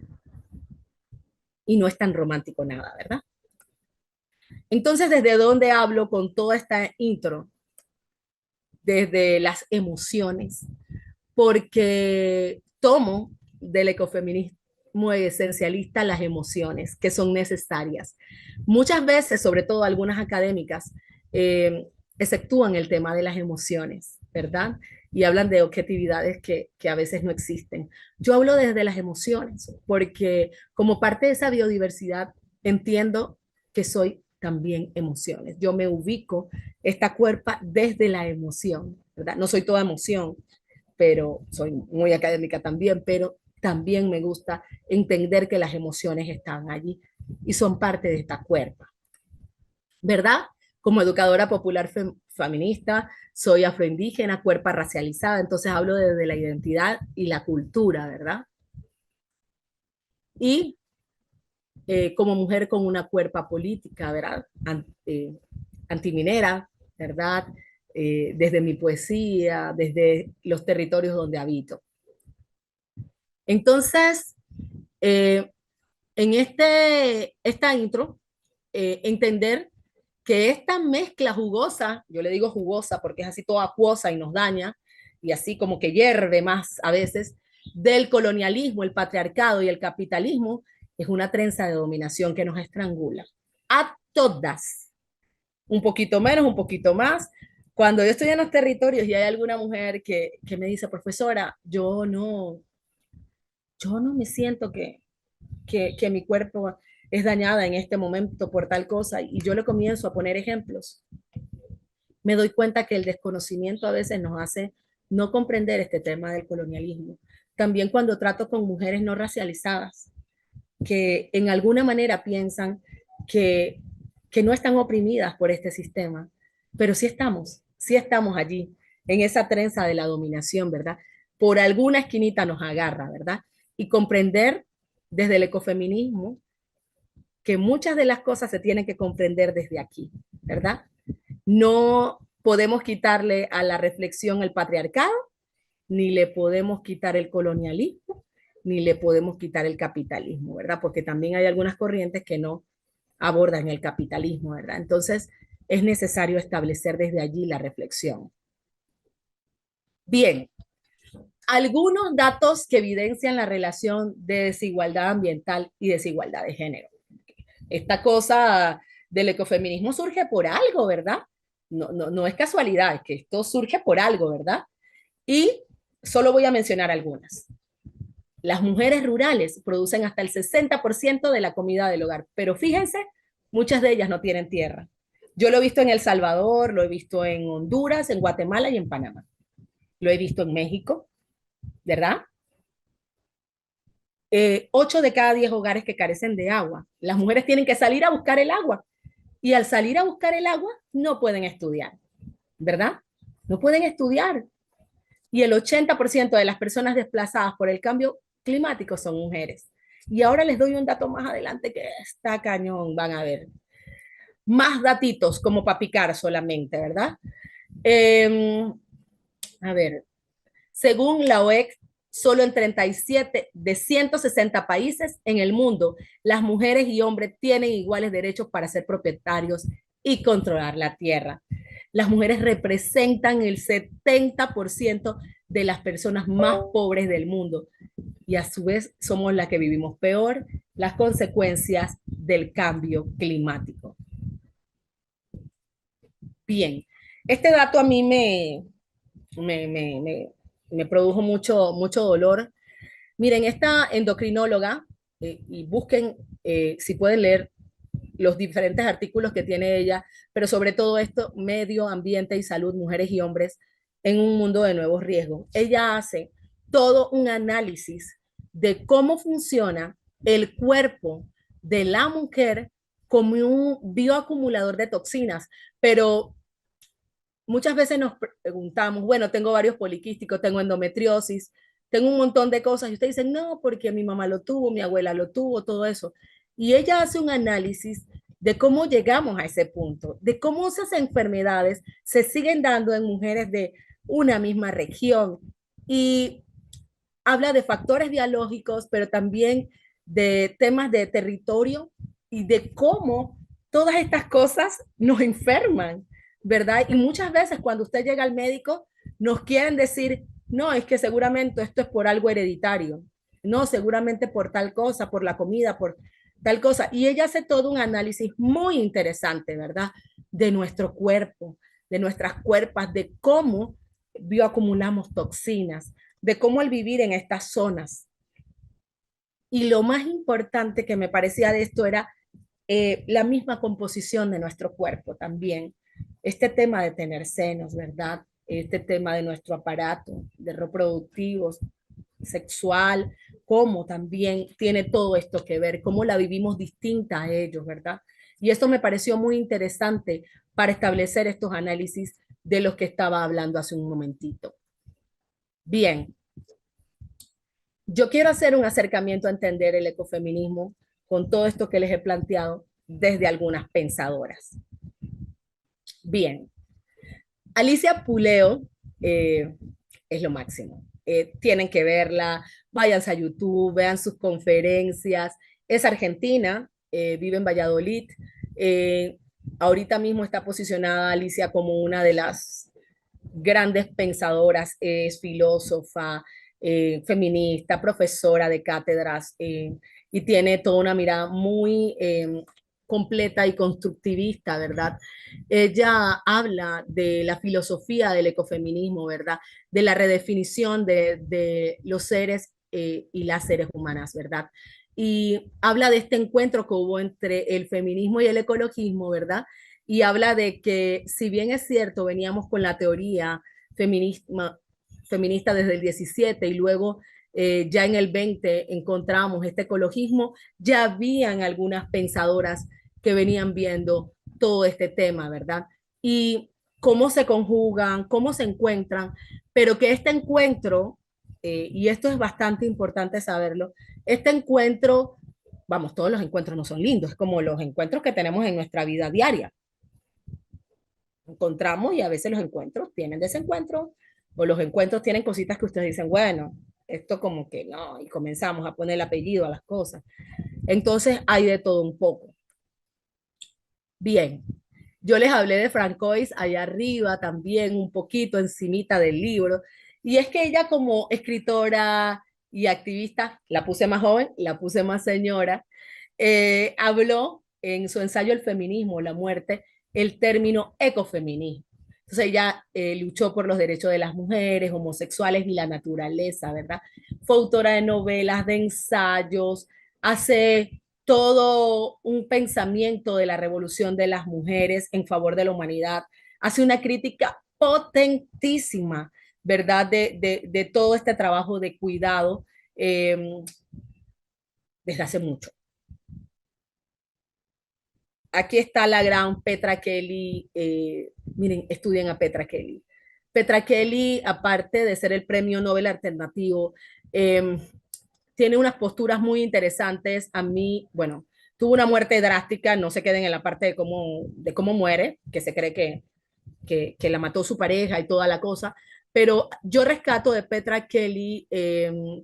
Y no es tan romántico nada, ¿verdad? Entonces, ¿desde dónde hablo con toda esta intro? Desde las emociones, porque tomo del ecofeminismo esencialista las emociones que son necesarias. Muchas veces, sobre todo algunas académicas, exceptúan el tema de las emociones, ¿verdad? y hablan de objetividades que a veces no existen. Yo hablo desde las emociones, porque como parte de esa biodiversidad entiendo que soy también emociones. Yo me ubico esta cuerpa desde la emoción, ¿verdad? No soy toda emoción, pero soy muy académica también, pero también me gusta entender que las emociones están allí y son parte de esta cuerpa, ¿verdad? Como educadora popular feminista, soy afroindígena, cuerpa racializada, entonces hablo desde la identidad y la cultura, ¿verdad? Y como mujer con una cuerpa política, ¿verdad? Antiminera, ¿verdad? Desde mi poesía, desde los territorios donde habito. Entonces, en esta intro, entender que esta mezcla jugosa, yo le digo jugosa porque es así toda acuosa y nos daña, y así como que hierve más a veces, del colonialismo, el patriarcado y el capitalismo, es una trenza de dominación que nos estrangula a todas, un poquito menos, un poquito más. Cuando yo estoy en los territorios y hay alguna mujer que me dice, profesora, yo no me siento que mi cuerpo es dañada en este momento por tal cosa, y yo le comienzo a poner ejemplos, me doy cuenta que el desconocimiento a veces nos hace no comprender este tema del colonialismo. También cuando trato con mujeres no racializadas, que en alguna manera piensan que, que no están oprimidas por este sistema, pero sí estamos allí, en esa trenza de la dominación, ¿verdad? Por alguna esquinita nos agarra, ¿verdad? Y comprender desde el ecofeminismo que muchas de las cosas se tienen que comprender desde aquí, ¿verdad? No podemos quitarle a la reflexión el patriarcado, ni le podemos quitar el colonialismo, ni le podemos quitar el capitalismo, ¿verdad? Porque también hay algunas corrientes que no abordan el capitalismo, ¿verdad? Entonces, es necesario establecer desde allí la reflexión. Bien, algunos datos que evidencian la relación de desigualdad ambiental y desigualdad de género. Esta cosa del ecofeminismo surge por algo, ¿verdad? No es casualidad, es que esto surge por algo, ¿verdad? Y solo voy a mencionar algunas. Las mujeres rurales producen hasta el 60% de la comida del hogar, pero fíjense, muchas de ellas no tienen tierra. Yo lo he visto en El Salvador, lo he visto en Honduras, en Guatemala y en Panamá. Lo he visto en México, ¿verdad? 8 de cada 10 hogares que carecen de agua. Las mujeres tienen que salir a buscar el agua, y al salir a buscar el agua no pueden estudiar, ¿verdad? No pueden estudiar. Y el 80% de las personas desplazadas por el cambio climático son mujeres. Y ahora les doy un dato más adelante que está cañón, van a ver. Más datitos como para picar solamente, ¿verdad? A ver, según la OEC, solo en 37 de 160 países en el mundo, las mujeres y hombres tienen iguales derechos para ser propietarios y controlar la tierra. Las mujeres representan el 70% de las personas más pobres del mundo, y a su vez somos las que vivimos peor las consecuencias del cambio climático. Bien, este dato a mí me produjo mucho dolor. Miren, esta endocrinóloga, y busquen si pueden leer los diferentes artículos que tiene ella, pero sobre todo esto, medio ambiente y salud, mujeres y hombres en un mundo de nuevos riesgos. Ella hace todo un análisis de cómo funciona el cuerpo de la mujer como un bioacumulador de toxinas, pero muchas veces nos preguntamos, bueno, tengo varios poliquísticos, tengo endometriosis, tengo un montón de cosas, y usted dice, no, porque mi mamá lo tuvo, mi abuela lo tuvo, todo eso. Y ella hace un análisis de cómo llegamos a ese punto, de cómo esas enfermedades se siguen dando en mujeres de una misma región. Y habla de factores biológicos, pero también de temas de territorio y de cómo todas estas cosas nos enferman, ¿verdad? Y muchas veces cuando usted llega al médico, nos quieren decir, no, es que seguramente esto es por algo hereditario, no, seguramente por tal cosa, por la comida, por tal cosa. Y ella hace todo un análisis muy interesante, ¿verdad? De nuestro cuerpo, de nuestras cuerpas, de cómo bioacumulamos toxinas, de cómo al vivir en estas zonas. Y lo más importante que me parecía de esto era la misma composición de nuestro cuerpo también. Este tema de tener senos, ¿verdad? Este tema de nuestro aparato de reproductivo, sexual, cómo también tiene todo esto que ver, cómo la vivimos distinta a ellos, ¿verdad? Y esto me pareció muy interesante para establecer estos análisis de los que estaba hablando hace un momentito. Bien, yo quiero hacer un acercamiento a entender el ecofeminismo con todo esto que les he planteado desde algunas pensadoras. Bien, Alicia Puleo es lo máximo. Tienen que verla, váyanse a YouTube, vean sus conferencias. Es argentina, vive en Valladolid. Ahorita mismo está posicionada Alicia como una de las grandes pensadoras, es filósofa, feminista, profesora de cátedras, y tiene toda una mirada muy completa y constructivista, ¿verdad? Ella habla de la filosofía del ecofeminismo, ¿verdad? De la redefinición de los seres y las seres humanas, ¿verdad? Y habla de este encuentro que hubo entre el feminismo y el ecologismo, ¿verdad? Y habla de que si bien es cierto, veníamos con la teoría feminista desde el 17 y luego ya en el 20 encontramos este ecologismo, ya habían algunas pensadoras que venían viendo todo este tema, ¿verdad? Y cómo se conjugan, cómo se encuentran, pero que este encuentro, y esto es bastante importante saberlo, este encuentro, vamos, todos los encuentros no son lindos, es como los encuentros que tenemos en nuestra vida diaria. Encontramos y a veces los encuentros tienen desencuentros o los encuentros tienen cositas que ustedes dicen, bueno, esto como que no, y comenzamos a poner el apellido a las cosas. Entonces hay de todo un poco. Bien, yo les hablé de Francois allá arriba también, un poquito encimita del libro, y es que ella como escritora y activista, la puse más joven, la puse más señora, habló en su ensayo El feminismo, la muerte, el término ecofeminismo. Entonces ella luchó por los derechos de las mujeres, homosexuales y la naturaleza, ¿verdad? Fue autora de novelas, de ensayos, hace todo un pensamiento de la revolución de las mujeres en favor de la humanidad. Hace una crítica potentísima, ¿verdad? De todo este trabajo de cuidado desde hace mucho. Aquí está la gran Petra Kelly. Miren, estudien a Petra Kelly. Petra Kelly, aparte de ser el premio Nobel alternativo, tiene unas posturas muy interesantes. A mí, bueno, tuvo una muerte drástica, no se queden en la parte de cómo muere, que se cree que la mató su pareja y toda la cosa, pero yo rescato de Petra Kelly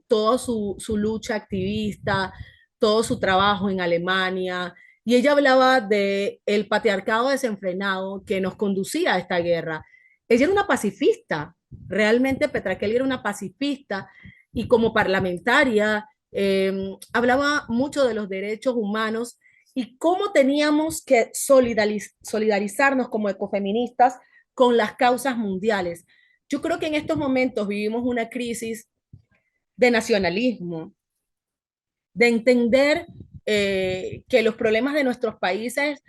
toda su lucha activista, todo su trabajo en Alemania, y ella hablaba de el patriarcado desenfrenado que nos conducía a esta guerra. Ella era una pacifista, realmente Petra Kelly era una pacifista, y como parlamentaria hablaba mucho de los derechos humanos y cómo teníamos que solidarizarnos como ecofeministas con las causas mundiales. Yo creo que en estos momentos vivimos una crisis de nacionalismo, de entender que los problemas de nuestros países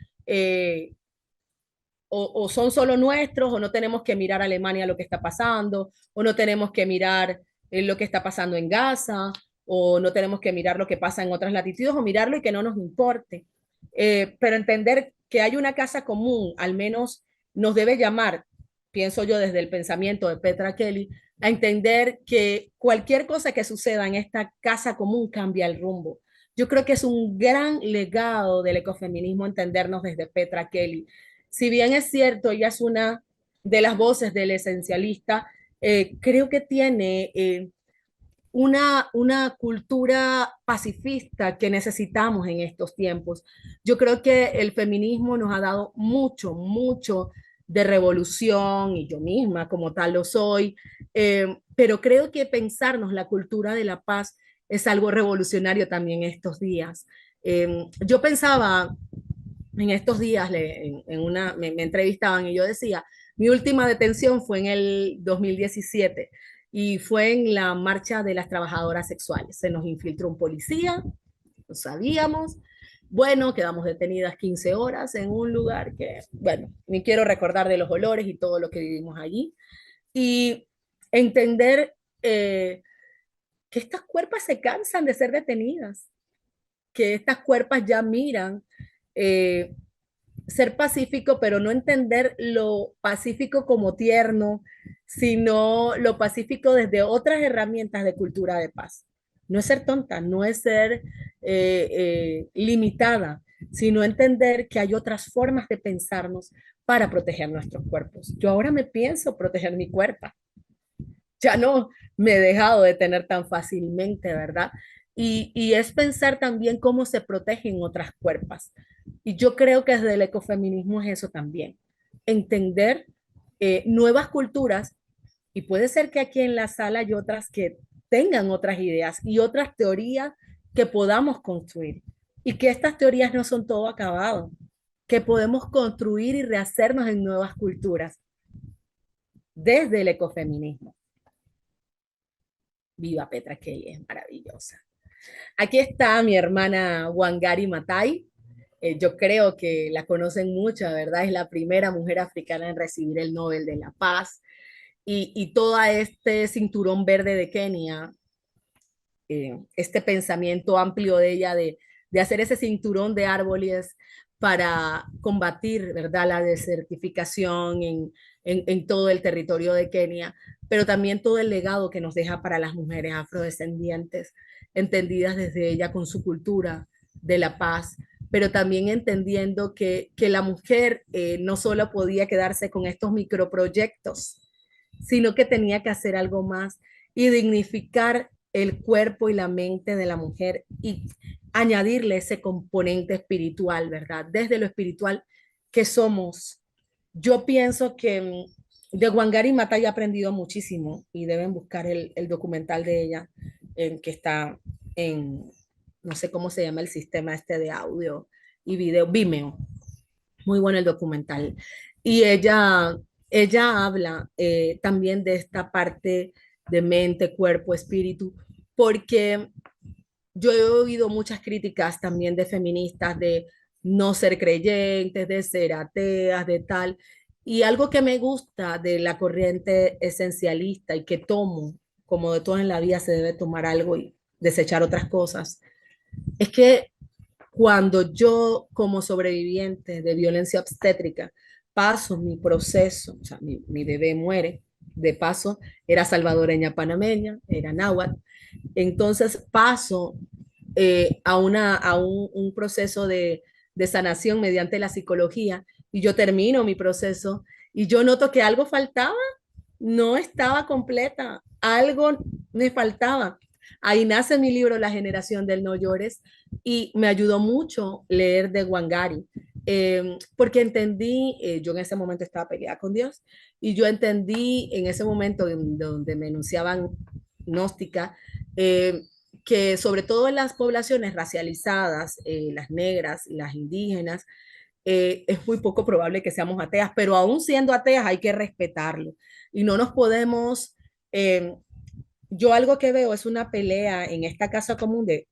o son solo nuestros, o no tenemos que mirar a Alemania lo que está pasando, o no tenemos que mirar lo que está pasando en Gaza, o no tenemos que mirar lo que pasa en otras latitudes, o mirarlo y que no nos importe. Pero entender que hay una casa común, al menos nos debe llamar, pienso yo desde el pensamiento de Petra Kelly, a entender que cualquier cosa que suceda en esta casa común cambia el rumbo. Yo creo que es un gran legado del ecofeminismo entendernos desde Petra Kelly. Si bien es cierto, ella es una de las voces del esencialista, creo que tiene una cultura pacifista que necesitamos en estos tiempos. Yo creo que el feminismo nos ha dado mucho, mucho de revolución, y yo misma como tal lo soy, pero creo que pensarnos la cultura de la paz es algo revolucionario también estos días. Yo pensaba en estos días, me entrevistaban y yo decía, Mi última detención fue en el 2017 y fue en la marcha de las trabajadoras sexuales. Se nos infiltró un policía, lo sabíamos. Bueno, quedamos detenidas 15 horas en un lugar que, bueno, ni quiero recordar de los olores y todo lo que vivimos allí. Y entender que estas cuerpas se cansan de ser detenidas, que estas cuerpas ya miran eh, ser pacífico, pero no entender lo pacífico como tierno, sino lo pacífico desde otras herramientas de cultura de paz. No es ser tonta, no es ser limitada, sino entender que hay otras formas de pensarnos para proteger nuestros cuerpos. Yo ahora me pienso proteger mi cuerpo, ya no me he dejado de tener tan fácilmente, ¿verdad? Y es pensar también cómo se protegen otras cuerpos. Y yo creo que desde el ecofeminismo es eso también, entender nuevas culturas, y puede ser que aquí en la sala hay otras que tengan otras ideas y otras teorías que podamos construir, y que estas teorías no son todo acabado, que podemos construir y rehacernos en nuevas culturas desde el ecofeminismo. Viva Petra, que ella es maravillosa. Aquí está mi hermana Wangari Maathai. Yo creo que la conocen mucho, ¿verdad? Es la primera mujer africana en recibir el Nobel de la Paz. Y todo este cinturón verde de Kenia, este pensamiento amplio de ella de hacer ese cinturón de árboles para combatir, ¿verdad?, la desertificación en todo el territorio de Kenia, pero también todo el legado que nos deja para las mujeres afrodescendientes, entendidas desde ella con su cultura de la paz, pero también entendiendo que la mujer no solo podía quedarse con estos microproyectos, sino que tenía que hacer algo más y dignificar el cuerpo y la mente de la mujer y añadirle ese componente espiritual, ¿verdad? Desde lo espiritual que somos. Yo pienso que de Wangari Maathai he aprendido muchísimo y deben buscar el documental de ella que está en, no sé cómo se llama el sistema este de audio y video, Vimeo. Muy bueno el documental. Y ella habla también de esta parte de mente, cuerpo, espíritu, porque yo he oído muchas críticas también de feministas de no ser creyentes, de ser ateas, de tal. Y algo que me gusta de la corriente esencialista y que tomo, como de todo en la vida se debe tomar algo y desechar otras cosas, es que cuando yo como sobreviviente de violencia obstétrica paso mi proceso, o sea, mi bebé muere, de paso era salvadoreña panameña, era náhuatl, entonces paso un proceso de sanación mediante la psicología y yo termino mi proceso y yo noto que algo faltaba, no estaba completa, algo me faltaba. Ahí nace mi libro La generación del no llores y me ayudó mucho leer de Wangari, porque entendí, yo en ese momento estaba peleada con Dios y yo entendí en ese momento donde me enunciaban gnóstica, que sobre todo en las poblaciones racializadas, las negras y las indígenas, es muy poco probable que seamos ateas, pero aún siendo ateas hay que respetarlo y no nos podemos, yo algo que veo es una pelea en esta casa común de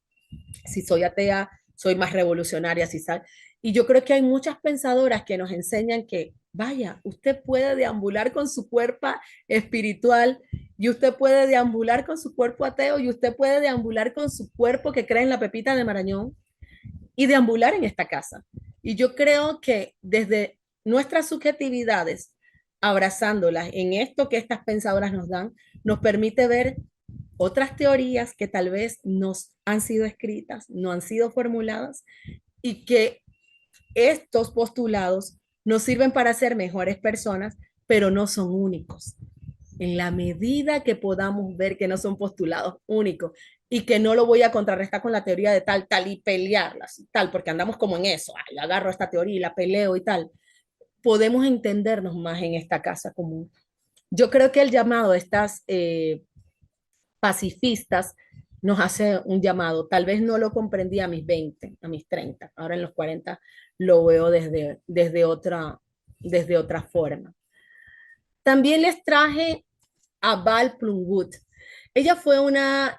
si soy atea, soy más revolucionaria, si sal. Y yo creo que hay muchas pensadoras que nos enseñan que, vaya, usted puede deambular con su cuerpo espiritual y usted puede deambular con su cuerpo ateo y usted puede deambular con su cuerpo que cree en la pepita de Marañón y deambular en esta casa. Y yo creo que desde nuestras subjetividades, abrazándolas en esto que estas pensadoras nos dan, nos permite ver otras teorías que tal vez nos han sido escritas, no han sido formuladas y que estos postulados nos sirven para ser mejores personas, pero no son únicos. En la medida que podamos ver que no son postulados únicos y que no lo voy a contrarrestar con la teoría de tal, tal y pelearlas, tal, porque andamos como en eso, ay, agarro esta teoría y la peleo y tal, podemos entendernos más en esta casa común. Yo creo que el llamado a estas pacifistas nos hace un llamado. Tal vez no lo comprendí a mis 20, a mis 30. Ahora en los 40 lo veo desde otra forma. También les traje a Val Plumwood. Ella fue una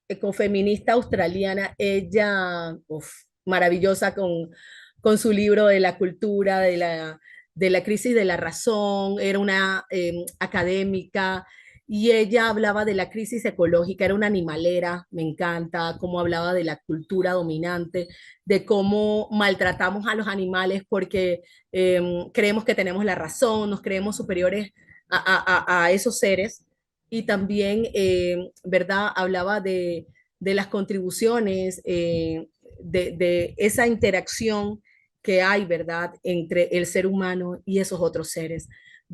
ecofeminista australiana, ella maravillosa con su libro de la cultura, de la crisis de la razón, era una académica y ella hablaba de la crisis ecológica, era una animalera, me encanta cómo hablaba de la cultura dominante, de cómo maltratamos a los animales porque creemos que tenemos la razón, nos creemos superiores a esos seres y también, ¿verdad? Hablaba de las contribuciones, de esa interacción que hay, ¿verdad?, entre el ser humano y esos otros seres.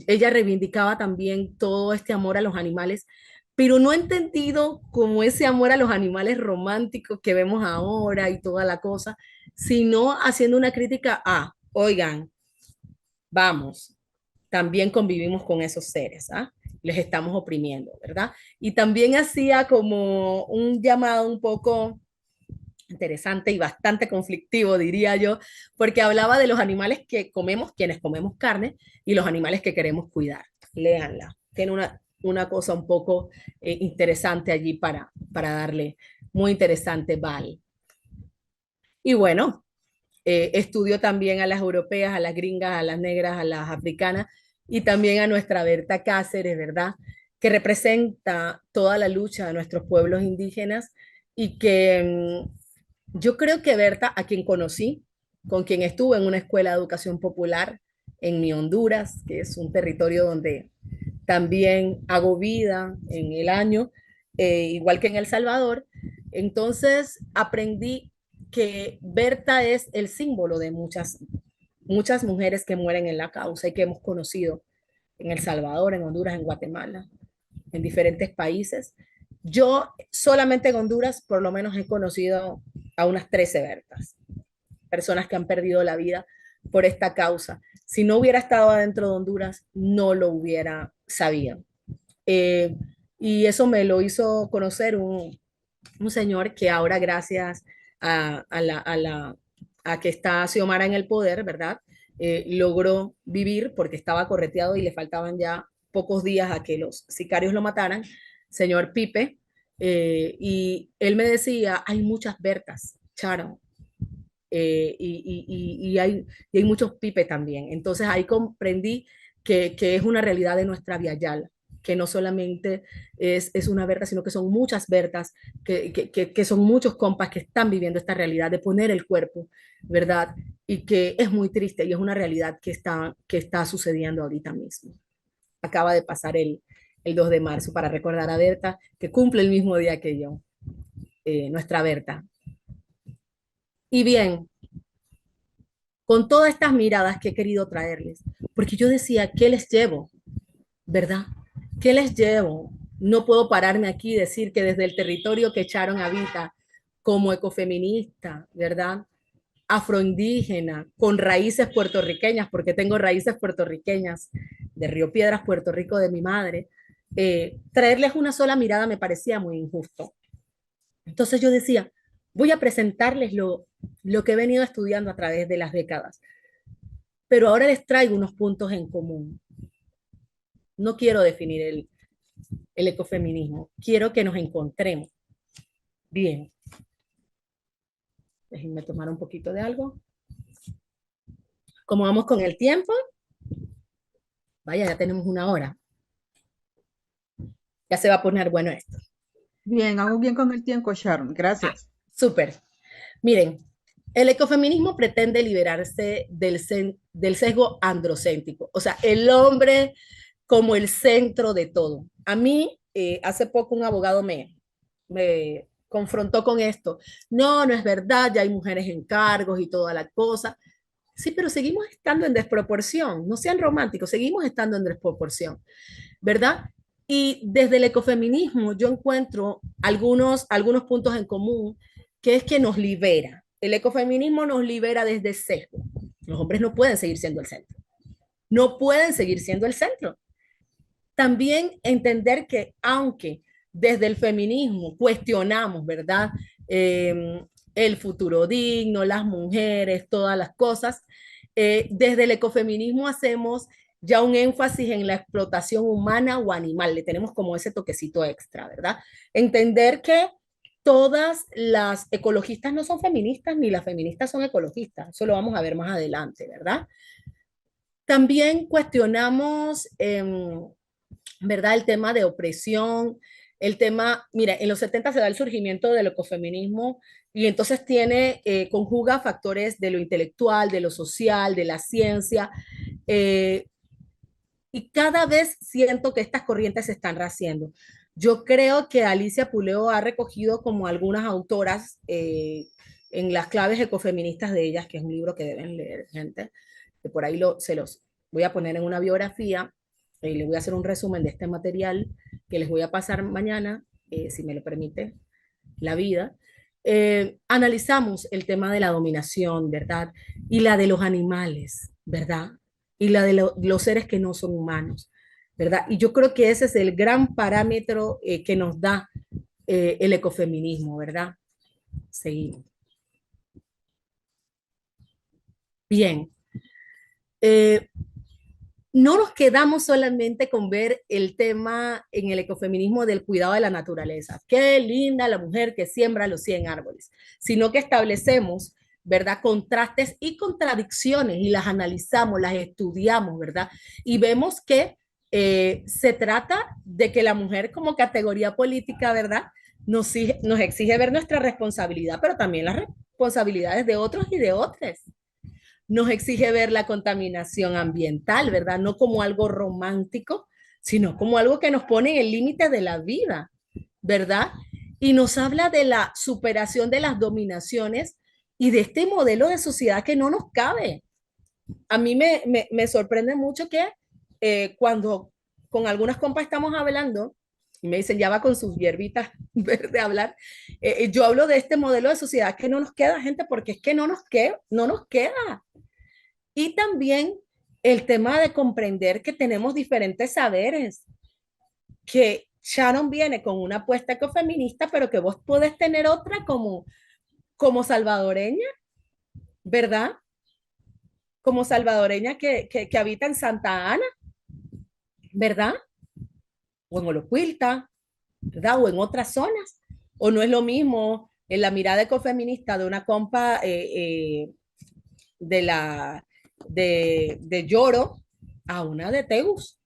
Ella reivindicaba también todo este amor a los animales, pero no entendido como ese amor a los animales románticos que vemos ahora y toda la cosa, sino haciendo una crítica a, oigan, vamos, también convivimos con esos seres, ¿ah? Les estamos oprimiendo, ¿verdad? Y también hacía como un llamado un poco interesante y bastante conflictivo, diría yo, porque hablaba de los animales que comemos, quienes comemos carne, y los animales que queremos cuidar. Léanla. Tiene una cosa un poco interesante allí para darle, muy interesante, Val. Y bueno, estudió también a las europeas, a las gringas, a las negras, a las africanas y también a nuestra Berta Cáceres, ¿verdad? Que representa toda la lucha de nuestros pueblos indígenas y que yo creo que Berta, a quien conocí, con quien estuve en una escuela de educación popular en mi Honduras, que es un territorio donde también hago vida en el año, igual que en El Salvador. Entonces aprendí que Berta es el símbolo de muchas mujeres que mueren en la causa y que hemos conocido en El Salvador, en Honduras, en Guatemala, en diferentes países. Yo solamente en Honduras por lo menos he conocido a unas 13 Bertas, personas que han perdido la vida por esta causa. Si no hubiera estado adentro de Honduras, no lo hubiera sabido. Eh, y eso me lo hizo conocer un señor que ahora, gracias a que está Xiomara en el poder, ¿verdad? Logró vivir porque estaba correteado y le faltaban ya pocos días a que los sicarios lo mataran, señor Pipe. Y él me decía, hay muchas Bertas, Charo, y hay muchos Pipe también. Entonces ahí comprendí que es una realidad de nuestra Via Yala, que no solamente es una Berta, sino que son muchas Bertas, que son muchos compas que están viviendo esta realidad de poner el cuerpo, ¿verdad? Y que es muy triste y es una realidad que está sucediendo ahorita mismo. Acaba de pasar el 2 de marzo para recordar a Berta, que cumple el mismo día que yo, nuestra Berta. Y bien, con todas estas miradas que he querido traerles, porque yo decía, ¿qué les llevo? ¿Verdad? ¿Qué les llevo? No puedo pararme aquí y decir que desde el territorio que Sharon habita, como ecofeminista, ¿verdad? Afroindígena, con raíces puertorriqueñas, porque tengo raíces puertorriqueñas, de Río Piedras, Puerto Rico, de mi madre, traerles una sola mirada me parecía muy injusto. Entonces yo decía, voy a presentarles lo que he venido estudiando a través de las décadas, pero ahora les traigo unos puntos en común. No quiero definir el ecofeminismo, quiero que nos encontremos. Bien, déjenme tomar un poquito de algo. ¿Cómo vamos con el tiempo? Vaya, ya tenemos una hora. Ya se va a poner bueno esto. Bien, hago bien con el tiempo, Sharon. Gracias. Súper. Miren, el ecofeminismo pretende liberarse del sesgo androcéntrico, o sea, el hombre como el centro de todo. A mí, hace poco un abogado me confrontó con esto. No, no es verdad, ya hay mujeres en cargos y toda la cosa. Sí, pero seguimos estando en desproporción. No sean románticos, seguimos estando en desproporción, ¿verdad? Y desde el ecofeminismo yo encuentro algunos puntos en común, que es que nos libera. El ecofeminismo nos libera desde sesgo. Los hombres no pueden seguir siendo el centro. No pueden seguir siendo el centro. También entender que aunque desde el feminismo cuestionamos, ¿verdad? El futuro digno, las mujeres, todas las cosas, desde el ecofeminismo hacemos ya un énfasis en la explotación humana o animal, le tenemos como ese toquecito extra, ¿verdad? Entender que todas las ecologistas no son feministas, ni las feministas son ecologistas, eso lo vamos a ver más adelante, ¿verdad? También cuestionamos, ¿verdad? El tema de opresión, el tema, mira, en los 70 se da el surgimiento del ecofeminismo y entonces tiene, conjuga factores de lo intelectual, de lo social, de la ciencia, eh, y cada vez siento que estas corrientes se están rehaciendo. Yo creo que Alicia Puleo ha recogido como algunas autoras en las claves ecofeministas de ellas, que es un libro que deben leer, gente, que por ahí se los voy a poner en una biografía, y les voy a hacer un resumen de este material que les voy a pasar mañana, si me lo permite la vida. Analizamos el tema de la dominación, ¿verdad? Y la de los animales, ¿verdad? Y la de los seres que no son humanos, ¿verdad? Y yo creo que ese es el gran parámetro que nos da el ecofeminismo, ¿verdad? Seguimos. Bien. No nos quedamos solamente con ver el tema en el ecofeminismo del cuidado de la naturaleza. Qué linda la mujer que siembra los 100 árboles, sino que establecemos, ¿verdad? Contrastes y contradicciones y las analizamos, las estudiamos, ¿verdad? Y vemos que se trata de que la mujer como categoría política, ¿verdad? Nos exige ver nuestra responsabilidad, pero también las responsabilidades de otros y de otras. Nos exige ver la contaminación ambiental, ¿verdad? No como algo romántico, sino como algo que nos pone en el límite de la vida, ¿verdad? Y nos habla de la superación de las dominaciones y de este modelo de sociedad que no nos cabe. A mí me sorprende mucho que cuando con algunas compas estamos hablando, y me dicen, ya va con sus hierbitas de hablar, yo hablo de este modelo de sociedad que no nos queda, gente, porque es que no nos queda. Y también el tema de comprender que tenemos diferentes saberes, que Sharon viene con una apuesta ecofeminista, pero que vos podés tener otra como salvadoreña, ¿verdad? Como salvadoreña que habita en Santa Ana, ¿verdad? O en Olocuilta, ¿verdad? O en otras zonas. O no es lo mismo en la mirada ecofeminista de una compa de de Lloro a una de Tegus.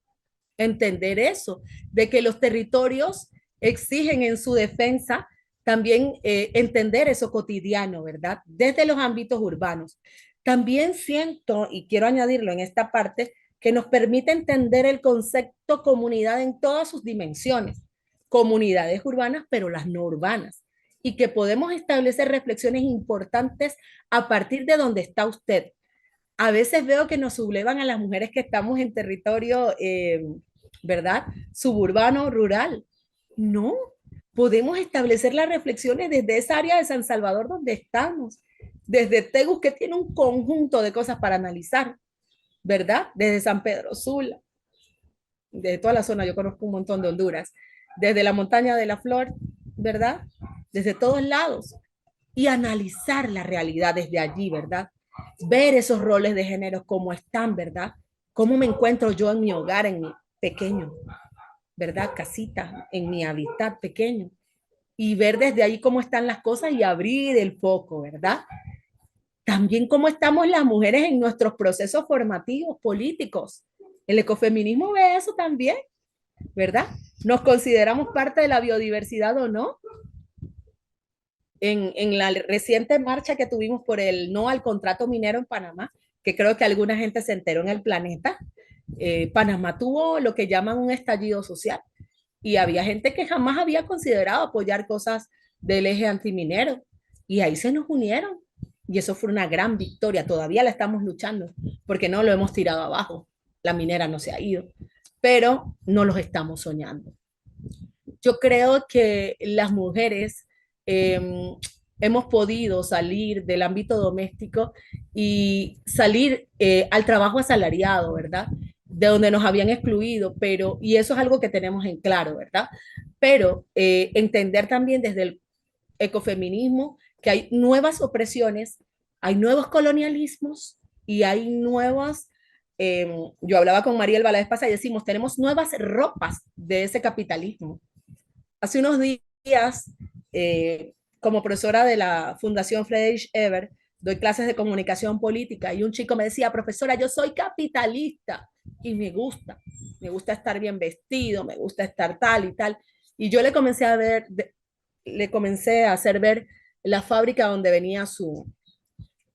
Entender eso, de que los territorios exigen en su defensa también entender eso cotidiano, ¿verdad? Desde los ámbitos urbanos. También siento, y quiero añadirlo en esta parte, que nos permite entender el concepto comunidad en todas sus dimensiones, comunidades urbanas, pero las no urbanas, y que podemos establecer reflexiones importantes a partir de donde está usted. A veces veo que nos sublevan a las mujeres que estamos en territorio, ¿verdad? Suburbano, rural. No, podemos establecer las reflexiones desde esa área de San Salvador donde estamos, desde Tegus, que tiene un conjunto de cosas para analizar, ¿verdad? Desde San Pedro Sula, desde toda la zona, yo conozco un montón de Honduras, desde la montaña de la Flor, ¿verdad? Desde todos lados. Y analizar la realidad desde allí, ¿verdad? Ver esos roles de género como están, ¿verdad? ¿Cómo me encuentro yo en mi hogar, en mi pequeño, ¿verdad? Casita, en mi hábitat pequeño. Y ver desde ahí cómo están las cosas y abrir el foco, ¿verdad? También cómo estamos las mujeres en nuestros procesos formativos, políticos. El ecofeminismo ve eso también, ¿verdad? ¿Nos consideramos parte de la biodiversidad o no? En la reciente marcha que tuvimos por el no al contrato minero en Panamá, que creo que alguna gente se enteró en el planeta, Panamá tuvo lo que llaman un estallido social y había gente que jamás había considerado apoyar cosas del eje antiminero y ahí se nos unieron y eso fue una gran victoria, todavía la estamos luchando porque no lo hemos tirado abajo, la minera no se ha ido, pero no los estamos soñando. Yo creo que las mujeres eh, hemos podido salir del ámbito doméstico y salir al trabajo asalariado, ¿verdad? De donde nos habían excluido, pero, y eso es algo que tenemos en claro, ¿verdad? Pero entender también desde el ecofeminismo que hay nuevas opresiones, hay nuevos colonialismos y hay nuevas yo hablaba con Mariel la vez pasada y decimos, tenemos nuevas ropas de ese capitalismo. Hace unos días, como profesora de la Fundación Friedrich Ebert, doy clases de comunicación política y un chico me decía, profesora, yo soy capitalista y me gusta estar bien vestido, me gusta estar tal y tal. Y yo le comencé a ver, le comencé a hacer ver la fábrica donde venía su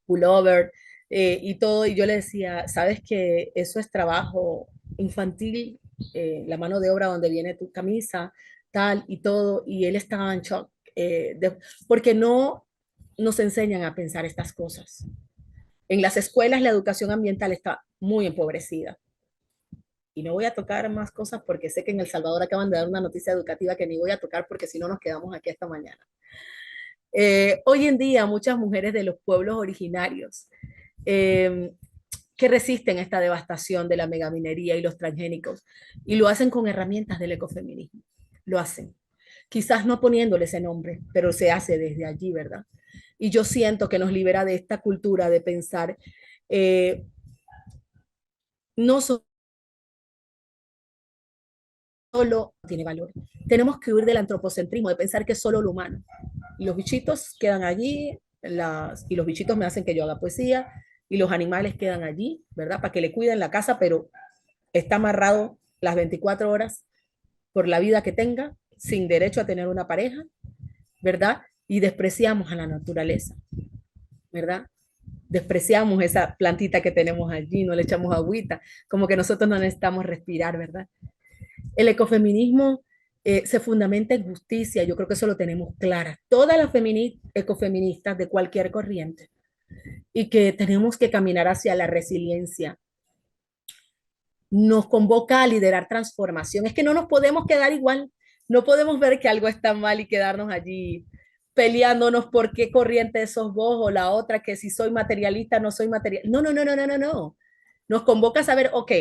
pullover y todo, y yo le decía, ¿sabes que eso es trabajo infantil? La mano de obra donde viene tu camisa, tal y todo, y él estaba en shock, porque no nos enseñan a pensar estas cosas. En las escuelas la educación ambiental está muy empobrecida. Y no voy a tocar más cosas porque sé que en El Salvador acaban de dar una noticia educativa que ni voy a tocar porque si no nos quedamos aquí esta mañana. Hoy en día muchas mujeres de los pueblos originarios eh, que resisten esta devastación de la megaminería y los transgénicos y lo hacen con herramientas del ecofeminismo. Lo hacen. Quizás no poniéndole ese nombre, pero se hace desde allí, ¿verdad? Y yo siento que nos libera de esta cultura de pensar no solo tiene valor. Tenemos que huir del antropocentrismo, de pensar que es solo lo humano. Y los bichitos quedan allí, y los bichitos me hacen que yo haga poesía, y los animales quedan allí, ¿verdad? Para que le cuiden la casa, pero está amarrado las 24 horas por la vida que tenga, sin derecho a tener una pareja, ¿verdad? Y despreciamos a la naturaleza, ¿verdad? Despreciamos esa plantita que tenemos allí, no le echamos agüita, como que nosotros no necesitamos respirar, ¿verdad? El ecofeminismo se fundamenta en justicia, yo creo que eso lo tenemos clara. Todas las ecofeministas de cualquier corriente y que tenemos que caminar hacia la resiliencia. Nos convoca a liderar transformación. Es que no nos podemos quedar igual. No podemos ver que algo está mal y quedarnos allí peleándonos por qué corriente sos vos o la otra, que si soy materialista, no soy materialista. No, no, no, no, no, no, no. Nos convoca a saber, ok,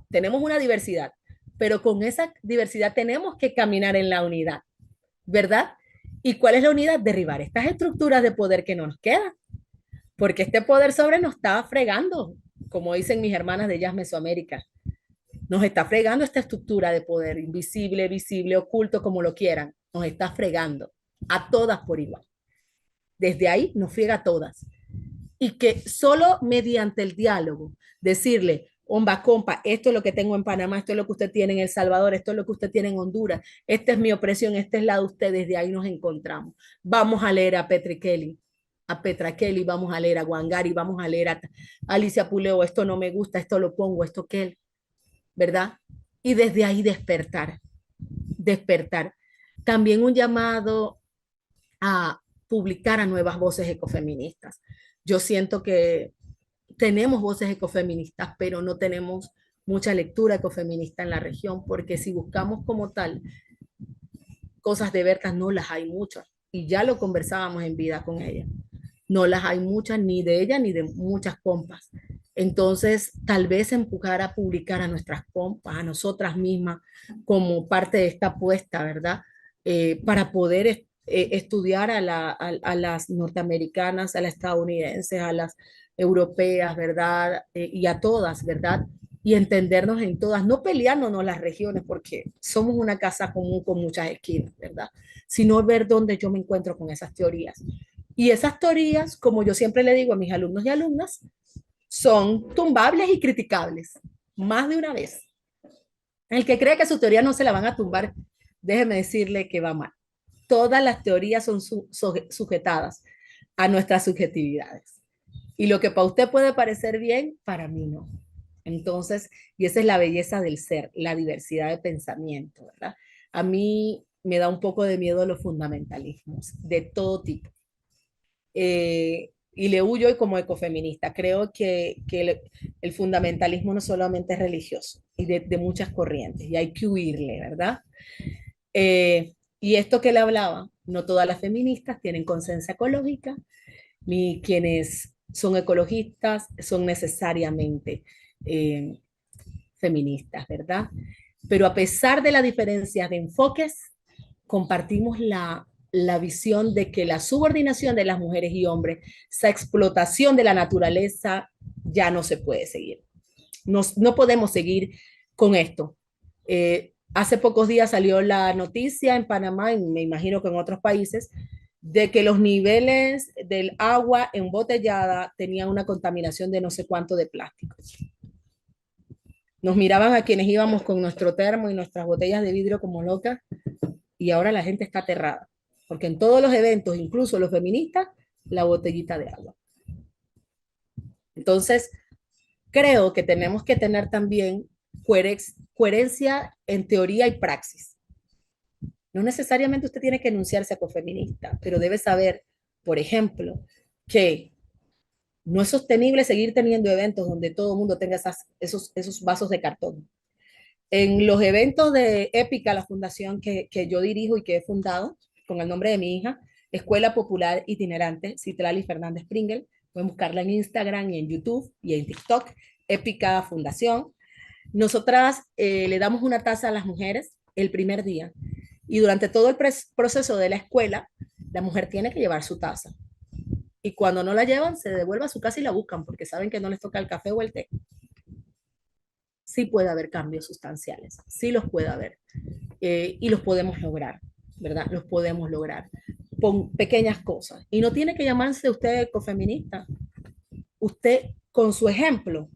tenemos una diversidad, pero con esa diversidad tenemos que caminar en la unidad, ¿verdad? ¿Y cuál es la unidad? Derribar estas estructuras de poder que nos quedan, porque este poder sobre nos está fregando, como dicen mis hermanas de Jazz Mesoamérica. Nos está fregando esta estructura de poder, invisible, visible, oculto, como lo quieran. Nos está fregando a todas por igual. Desde ahí nos friega a todas. Y que solo mediante el diálogo, decirle, homba, compa, esto es lo que tengo en Panamá, esto es lo que usted tiene en El Salvador, esto es lo que usted tiene en Honduras, esta es mi opresión, esta es la de usted, desde ahí nos encontramos. Vamos a leer a Petra Kelly, vamos a leer a Wangari, vamos a leer a Alicia Puleo, esto no me gusta, esto lo pongo, esto que, ¿verdad? Y desde ahí despertar, despertar. También un llamado a publicar a nuevas voces ecofeministas. Yo siento que tenemos voces ecofeministas, pero no tenemos mucha lectura ecofeminista en la región, porque si buscamos como tal cosas de Berta, no las hay muchas. Y ya lo conversábamos en vida con ella. No las hay muchas, ni de ella, ni de muchas compas. Entonces, tal vez empujar a publicar a nuestras compas, a nosotras mismas, como parte de esta apuesta, ¿verdad? Para poder estudiar a las norteamericanas, a las estadounidenses, a las europeas, ¿verdad? Y a todas, ¿verdad? Y entendernos en todas, no peleándonos las regiones, porque somos una casa común con muchas esquinas, ¿verdad? Sino ver dónde yo me encuentro con esas teorías. Y esas teorías, como yo siempre le digo a mis alumnos y alumnas, son tumbables y criticables, más de una vez. El que cree que su teoría no se la van a tumbar, déjeme decirle que va mal. Todas las teorías son sujetadas a nuestras subjetividades. Y lo que para usted puede parecer bien, para mí no. Entonces, y esa es la belleza del ser, la diversidad de pensamiento, ¿verdad? A mí me da un poco de miedo los fundamentalismos de todo tipo. Y le huyo como ecofeminista. Creo que el fundamentalismo no solamente es religioso y de muchas corrientes, y hay que huirle, ¿verdad? Y esto que le hablaba, no todas las feministas tienen conciencia ecológica, ni quienes son ecologistas son necesariamente feministas, ¿verdad? Pero a pesar de las diferencias de enfoques, compartimos la visión de que la subordinación de las mujeres y hombres, esa explotación de la naturaleza, ya no se puede seguir. no podemos seguir con esto. Hace pocos días salió la noticia en Panamá, y me imagino que en otros países, de que los niveles del agua embotellada tenían una contaminación de no sé cuánto de plástico. Nos miraban a quienes íbamos con nuestro termo y nuestras botellas de vidrio como locas, y ahora la gente está aterrada, porque en todos los eventos, incluso los feministas, la botellita de agua. Entonces, creo que tenemos que tener también coherencia en teoría y praxis. No necesariamente usted tiene que enunciarse ecofeminista, pero debe saber, por ejemplo, que no es sostenible seguir teniendo eventos donde todo el mundo tenga esos vasos de cartón. En los eventos de Épica, la fundación que yo dirijo y que he fundado con el nombre de mi hija, Escuela Popular Itinerante Citlali Fernández Pringle, pueden buscarla en Instagram y en YouTube y en TikTok, Épica Fundación. Nosotras le damos una taza a las mujeres el primer día y durante todo el proceso de la escuela, la mujer tiene que llevar su taza. Y cuando no la llevan, se devuelve a su casa y la buscan porque saben que no les toca el café o el té. Sí puede haber cambios sustanciales, sí los puede haber. Y los podemos lograr, ¿verdad? Los podemos lograr con pequeñas cosas. Y no tiene que llamarse usted ecofeminista. Usted, con su ejemplo,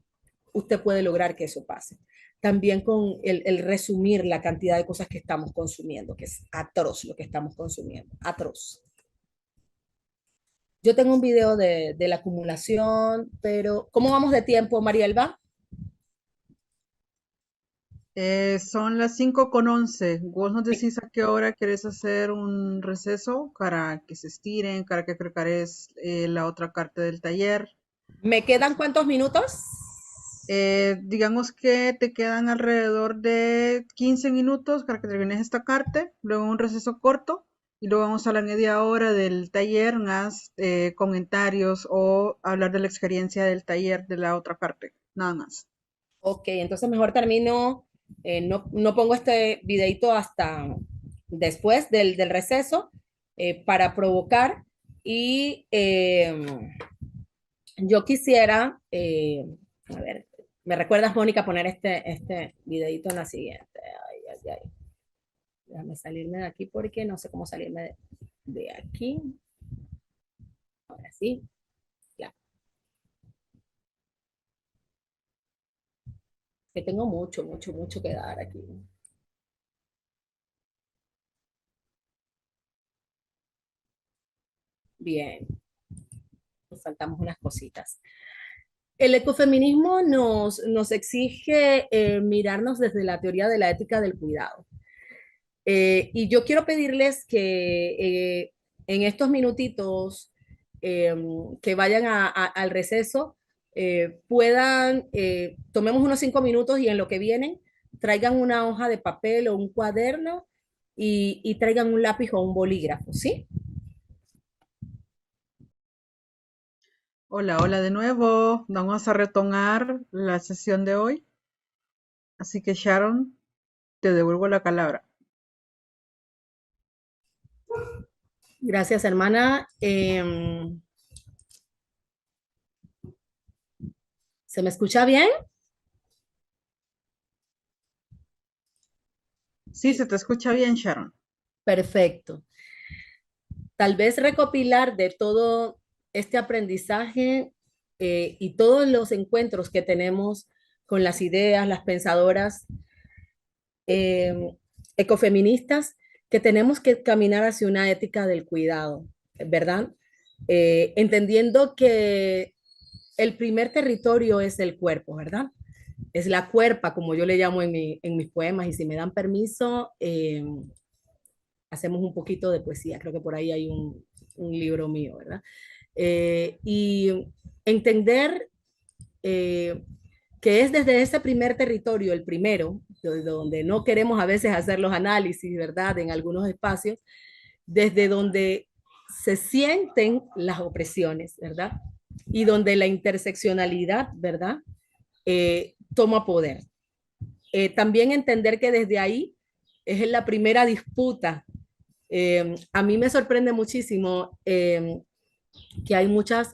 usted puede lograr que eso pase. También con el resumir la cantidad de cosas que estamos consumiendo, que es atroz lo que estamos consumiendo, atroz. Yo tengo un video de la acumulación, pero ¿cómo vamos de tiempo, Marielba? Son las 5:11. ¿Vos nos decís a qué hora querés hacer un receso para que se estiren, para que prepares la otra carta del taller? ¿Me quedan cuántos minutos? Digamos que te quedan alrededor de 15 minutos para que termines esta carta, luego un receso corto y luego vamos a la media hora del taller, más comentarios o hablar de la experiencia del taller de la otra parte, nada más. Ok, entonces mejor termino, no pongo este videito hasta después del receso para provocar y yo quisiera, a ver, ¿me recuerdas, Mónica, poner este videito en la siguiente? Ay, ay, ay. Déjame salirme de aquí porque no sé cómo salirme de aquí. Ahora sí, ya. Que tengo mucho, mucho, mucho que dar aquí. Bien, nos faltamos unas cositas. El ecofeminismo nos exige mirarnos desde la teoría de la ética del cuidado. Y yo quiero pedirles que en estos minutitos eh, que vayan al receso puedan, tomemos unos 5 minutos y en lo que vienen traigan una hoja de papel o un cuaderno y traigan un lápiz o un bolígrafo, ¿sí? Hola, hola de nuevo. Vamos a retomar la sesión de hoy. Así que Sharon, te devuelvo la palabra. Gracias, hermana. ¿Se me escucha bien? Sí, se te escucha bien, Sharon. Perfecto. Tal vez recopilar de todo este aprendizaje y todos los encuentros que tenemos con las ideas, las pensadoras eh, ecofeministas, que tenemos que caminar hacia una ética del cuidado, ¿verdad? Entendiendo que el primer territorio es el cuerpo, ¿verdad? Es la cuerpa, como yo le llamo en mis poemas, y si me dan permiso, hacemos un poquito de poesía, creo que por ahí hay un libro mío, ¿verdad? Y entender que es desde ese primer territorio, el primero, donde no queremos a veces hacer los análisis, ¿verdad? En algunos espacios, desde donde se sienten las opresiones, ¿verdad? Y donde la interseccionalidad, ¿verdad? Toma poder. También entender que desde ahí es la primera disputa. A mí me sorprende muchísimo que hay muchas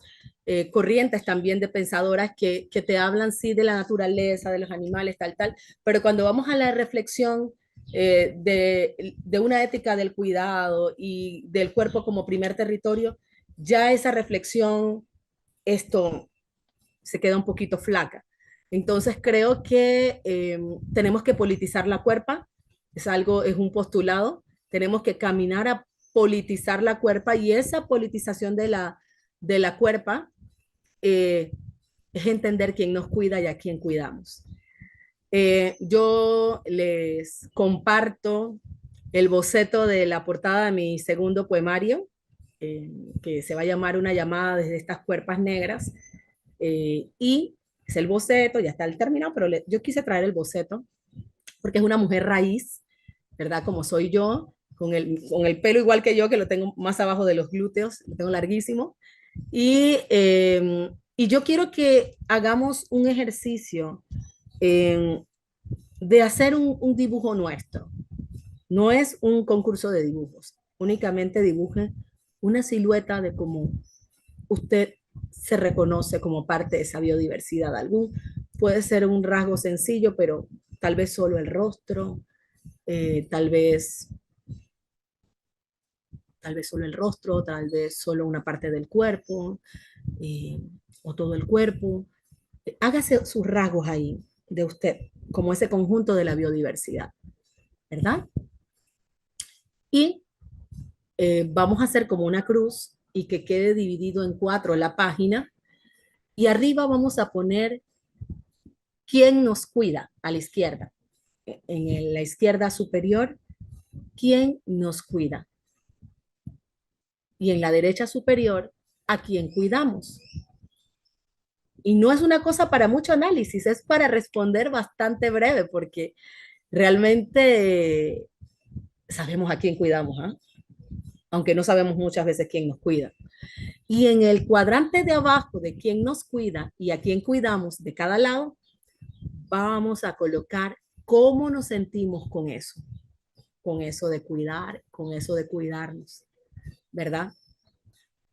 corrientes también de pensadoras que te hablan, sí, de la naturaleza, de los animales, tal, tal, pero cuando vamos a la reflexión de una ética del cuidado y del cuerpo como primer territorio, ya esa reflexión, esto se queda un poquito flaca. Entonces creo que tenemos que politizar la cuerpa, es un postulado, tenemos que caminar a politizar la cuerpa y esa politización de la cuerpa es entender quién nos cuida y a quién cuidamos. Yo les comparto el boceto de la portada de mi segundo poemario, eh, que se va a llamar Una llamada desde estas cuerpas negras, y es el boceto, ya está el terminado, pero yo quise traer el boceto porque es una mujer raíz, ¿verdad? Como soy yo, con el pelo igual que yo, que lo tengo más abajo de los glúteos, lo tengo larguísimo. Y yo quiero que hagamos un ejercicio eh, de hacer un dibujo nuestro. No es un concurso de dibujos, únicamente dibuje una silueta de cómo usted se reconoce como parte de esa biodiversidad. Puede ser un rasgo sencillo, pero tal vez solo el rostro, tal vez solo el rostro, tal vez solo una parte del cuerpo, eh, o todo el cuerpo. Hágase sus rasgos ahí de usted, como ese conjunto de la biodiversidad, ¿verdad? Y vamos a hacer como una cruz y que quede dividido en 4 la página. Y arriba vamos a poner quién nos cuida a la izquierda. En la izquierda superior, quién nos cuida. Y en la derecha superior, a quién cuidamos. Y no es una cosa para mucho análisis, es para responder bastante breve, porque realmente sabemos a quién cuidamos, ¿eh? Aunque no sabemos muchas veces quién nos cuida. Y en el cuadrante de abajo de quién nos cuida y a quién cuidamos de cada lado, vamos a colocar cómo nos sentimos con eso de cuidar, con eso de cuidarnos, ¿verdad?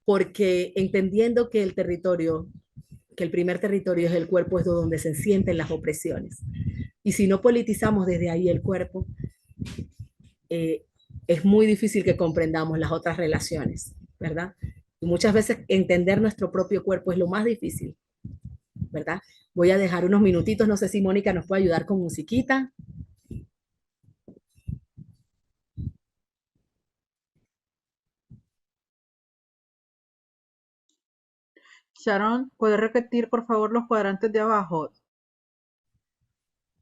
Porque entendiendo que el territorio, que el primer territorio es el cuerpo, es donde se sienten las opresiones. Y si no politizamos desde ahí el cuerpo, eh, es muy difícil que comprendamos las otras relaciones, ¿verdad? Y muchas veces entender nuestro propio cuerpo es lo más difícil, ¿verdad? Voy a dejar unos minutitos, no sé si Mónica nos puede ayudar con musiquita. Sharon, ¿puedes repetir por favor los cuadrantes de abajo?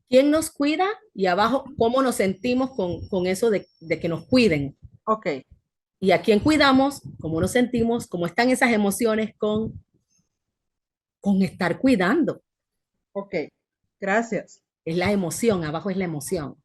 ¿Quién nos cuida? Y abajo, ¿cómo nos sentimos con eso de que nos cuiden? Ok, Y a quién cuidamos, cómo nos sentimos, cómo están esas emociones con estar cuidando. ok. Gracias. Es la emoción, abajo es la emoción.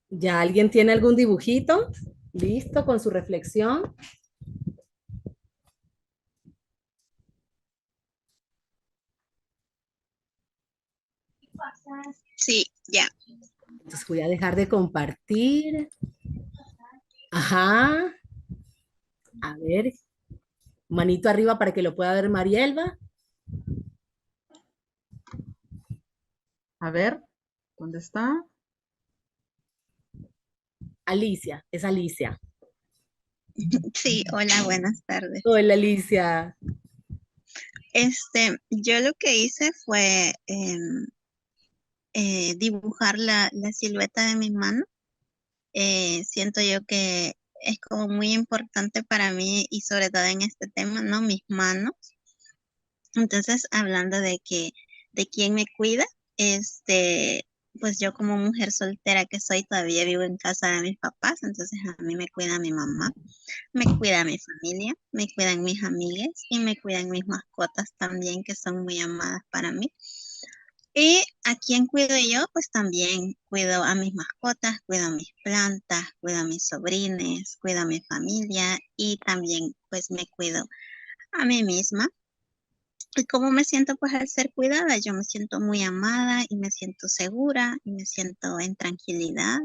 ¿Ya alguien tiene algún dibujito? ¿Listo con su reflexión? Sí, ya. Entonces voy a dejar de compartir. Ajá. A ver, manito arriba para que lo pueda ver Marielba. A ver, ¿dónde está? Alicia, es Alicia. Sí, hola, buenas tardes. Hola Alicia. Yo lo que hice fue dibujar la silueta de mi mano. Siento yo que es como muy importante para mí y sobre todo en este tema, ¿no? Mis manos. Entonces, hablando de quién me cuida, pues yo como mujer soltera que soy, todavía vivo en casa de mis papás, entonces a mí me cuida mi mamá. Me cuida mi familia, me cuidan mis amigas y me cuidan mis mascotas también, que son muy amadas para mí. Y a quién cuido yo, pues también cuido a mis mascotas, cuido a mis plantas, cuido a mis sobrines, cuido a mi familia y también pues me cuido a mí misma. ¿Y cómo me siento pues al ser cuidada? Yo me siento muy amada y me siento segura y me siento en tranquilidad.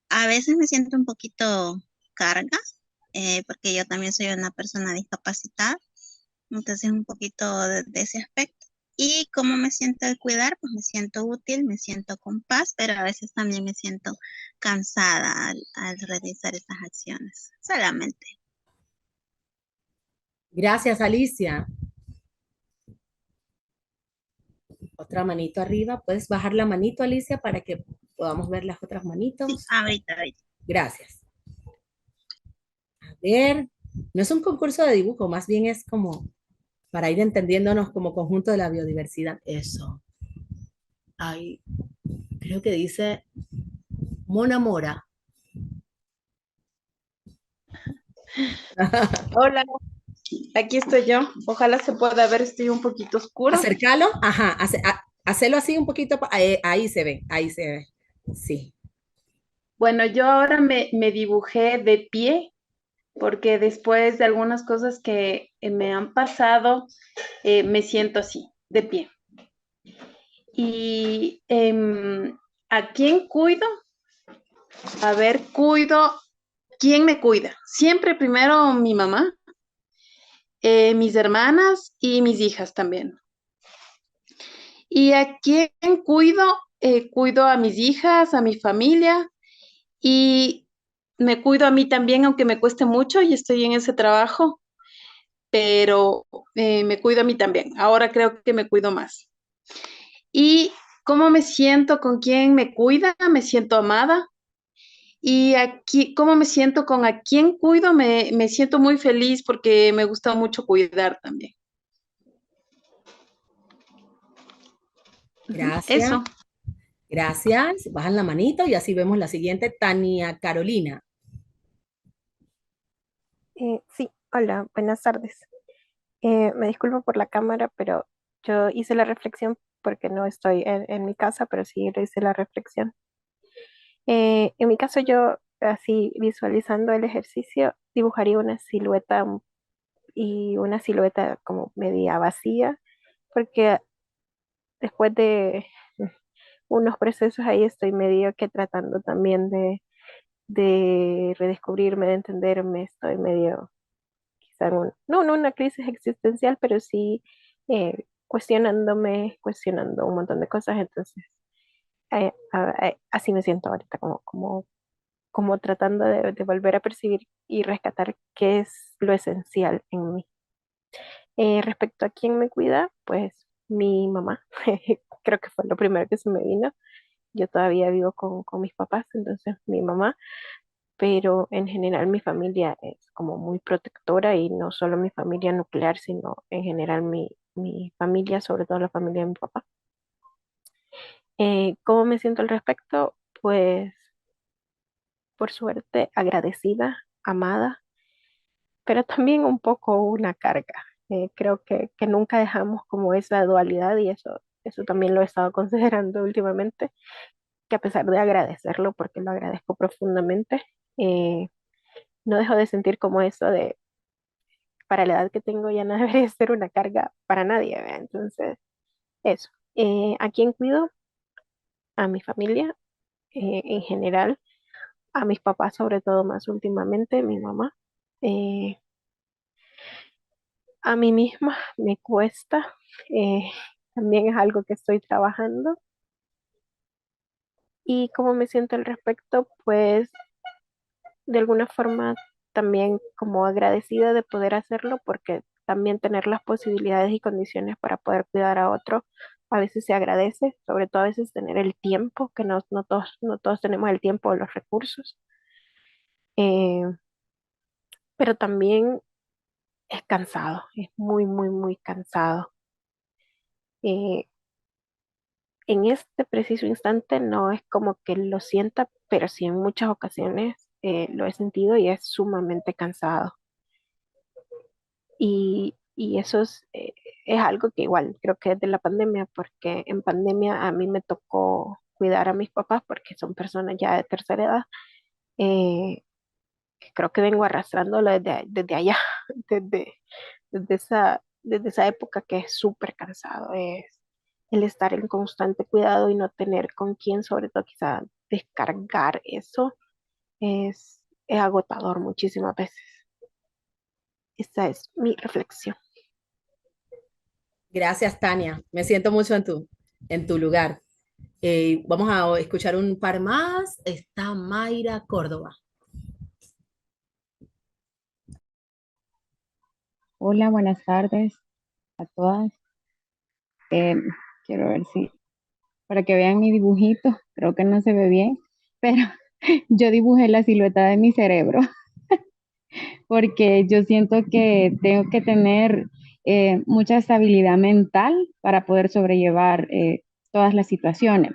A veces me siento un poquito carga, porque yo también soy una persona discapacitada, entonces un poquito de ese aspecto. Y cómo me siento al cuidar, pues me siento útil, me siento con paz, pero a veces también me siento cansada al realizar estas acciones. Solamente. Gracias Alicia. Otra manito arriba. ¿Puedes bajar la manito Alicia para que podamos ver las otras Sí, manitos? ahorita. Gracias. A ver, no es un concurso de dibujo, más bien es como para ir entendiéndonos como conjunto de la biodiversidad. Eso. Ahí, creo que dice Mona Mora. Hola, aquí estoy yo. Ojalá se pueda ver, estoy un poquito oscuro. Acércalo, ajá, hacelo así un poquito, ahí se ve, ahí se ve. Sí. Bueno, yo ahora me dibujé de pie porque después de algunas cosas que me han pasado, me siento así, de pie. Y ¿a quién cuido? A ver, ¿quién me cuida? Siempre primero mi mamá, mis hermanas y mis hijas también. ¿Y a quién cuido? Cuido a mis hijas, a mi familia y me cuido a mí también, aunque me cueste mucho y estoy en ese trabajo, pero me cuido a mí también. Ahora creo que me cuido más. ¿Y cómo me siento? ¿Con quién me cuida? Me siento amada. Y aquí, ¿cómo me siento con a quién cuido? Me siento muy feliz porque me gusta mucho cuidar también. Gracias, Eso. gracias. Bajan la manito y así vemos la siguiente, Tania Carolina. Sí, hola, buenas tardes. Me disculpo por la cámara, pero yo hice la reflexión porque no estoy en mi casa, pero sí hice la reflexión. En mi caso, yo así visualizando el ejercicio, dibujaría una silueta y una silueta como media vacía, porque después de unos procesos ahí estoy medio que tratando también de redescubrirme, de entenderme, estoy medio quizá no una crisis existencial, pero sí cuestionándome, cuestionando un montón de cosas. Entonces, así me siento ahorita, como tratando de volver a percibir y rescatar qué es lo esencial en mí. Respecto a quién me cuida, pues mi mamá, creo que fue lo primero que se me vino. Yo todavía vivo con mis papás, entonces mi mamá, pero en general mi familia es como muy protectora y no solo mi familia nuclear, sino en general mi familia, sobre todo la familia de mi papá. ¿Cómo me siento al respecto? Pues por suerte agradecida, amada, pero también un poco una carga. Creo que nunca dejamos como esa dualidad y eso también lo he estado considerando últimamente, que a pesar de agradecerlo, porque lo agradezco profundamente, eh, no dejo de sentir como eso de para la edad que tengo ya no debería ser una carga para nadie, ¿verdad? Entonces, eso. ¿A quién cuido? A mi familia, en general, a mis papás, sobre todo más últimamente, mi mamá. Eh, a mí misma me cuesta, eh, también es algo que estoy trabajando. ¿Y cómo me siento al respecto? Pues de alguna forma también como agradecida de poder hacerlo, porque también tener las posibilidades y condiciones para poder cuidar a otro a veces se agradece, sobre todo a veces tener el tiempo, que no todos tenemos el tiempo o los recursos. Eh, pero también es cansado, es muy, muy, muy cansado. Eh, en este preciso instante no es como que lo sienta, pero sí en muchas ocasiones lo he sentido y es sumamente cansado. Y eso es algo que igual creo que es de la pandemia, porque en pandemia a mí me tocó cuidar a mis papás porque son personas ya de tercera edad. eh, que creo que vengo arrastrándolo desde allá, desde, desde esa época que es súper cansado. Es el estar en constante cuidado y no tener con quién, sobre todo quizá descargar eso, es agotador muchísimas veces. Esa es mi reflexión. Gracias, Tania. Me siento mucho en tu lugar. Vamos a escuchar un par más. Está Mayra Córdoba. Hola, buenas tardes a todas. Eh, Quiero ver si, para que vean mi dibujito, creo que no se ve bien, pero yo dibujé la silueta de mi cerebro porque yo siento que tengo que tener mucha estabilidad mental para poder sobrellevar todas las situaciones.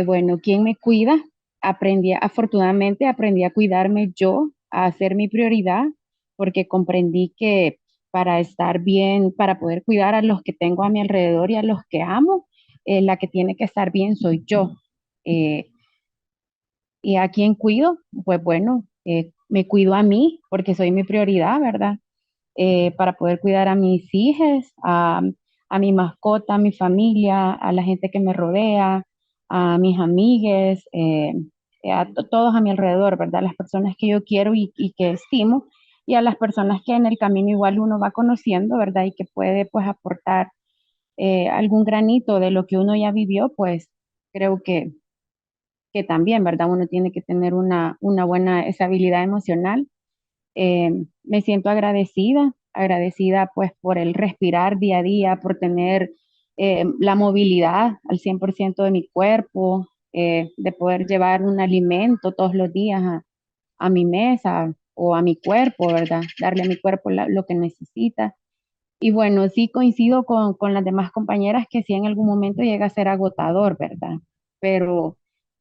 Bueno, ¿quién me cuida? Afortunadamente aprendí a cuidarme yo, a hacer mi prioridad, porque comprendí que para estar bien, para poder cuidar a los que tengo a mi alrededor y a los que amo, la que tiene que estar bien soy yo. ¿Y a quién cuido? Pues bueno, me cuido a mí, porque soy mi prioridad, ¿verdad? Para poder cuidar a mis hijas, a mi mascota, a mi familia, a la gente que me rodea, a mis amigues, todos a mi alrededor, ¿verdad? Las personas que yo quiero y que estimo, y a las personas que en el camino igual uno va conociendo, ¿verdad? Y que puede pues aportar algún granito de lo que uno ya vivió, pues creo que también, ¿verdad? Uno tiene que tener una buena estabilidad emocional. Me siento agradecida, agradecida pues por el respirar día a día, por tener la movilidad al 100% de mi cuerpo, de poder llevar un alimento todos los días a mi mesa o a mi cuerpo, ¿verdad? Darle a mi cuerpo lo que necesita. Y bueno, sí coincido con las demás compañeras que sí en algún momento llega a ser agotador, ¿verdad? Pero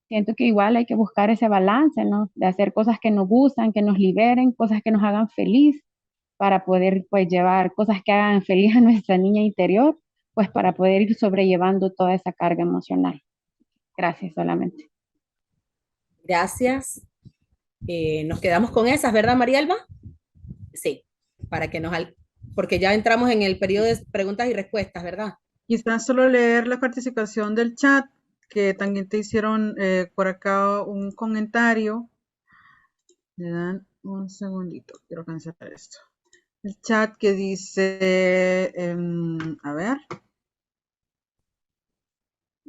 siento que igual hay que buscar ese balance, ¿no? De hacer cosas que nos gustan, que nos liberen, cosas que nos hagan feliz, para poder pues llevar cosas que hagan feliz a nuestra niña interior, pues para poder ir sobrellevando toda esa carga emocional. Gracias solamente. Gracias. Nos quedamos con esas, ¿verdad, Marielba? Sí, para que porque ya entramos en el periodo de preguntas y respuestas, ¿verdad? Quizás solo leer la participación del chat, que también te hicieron por acá un comentario. Me dan un segundito, quiero cancelar esto. El chat que dice,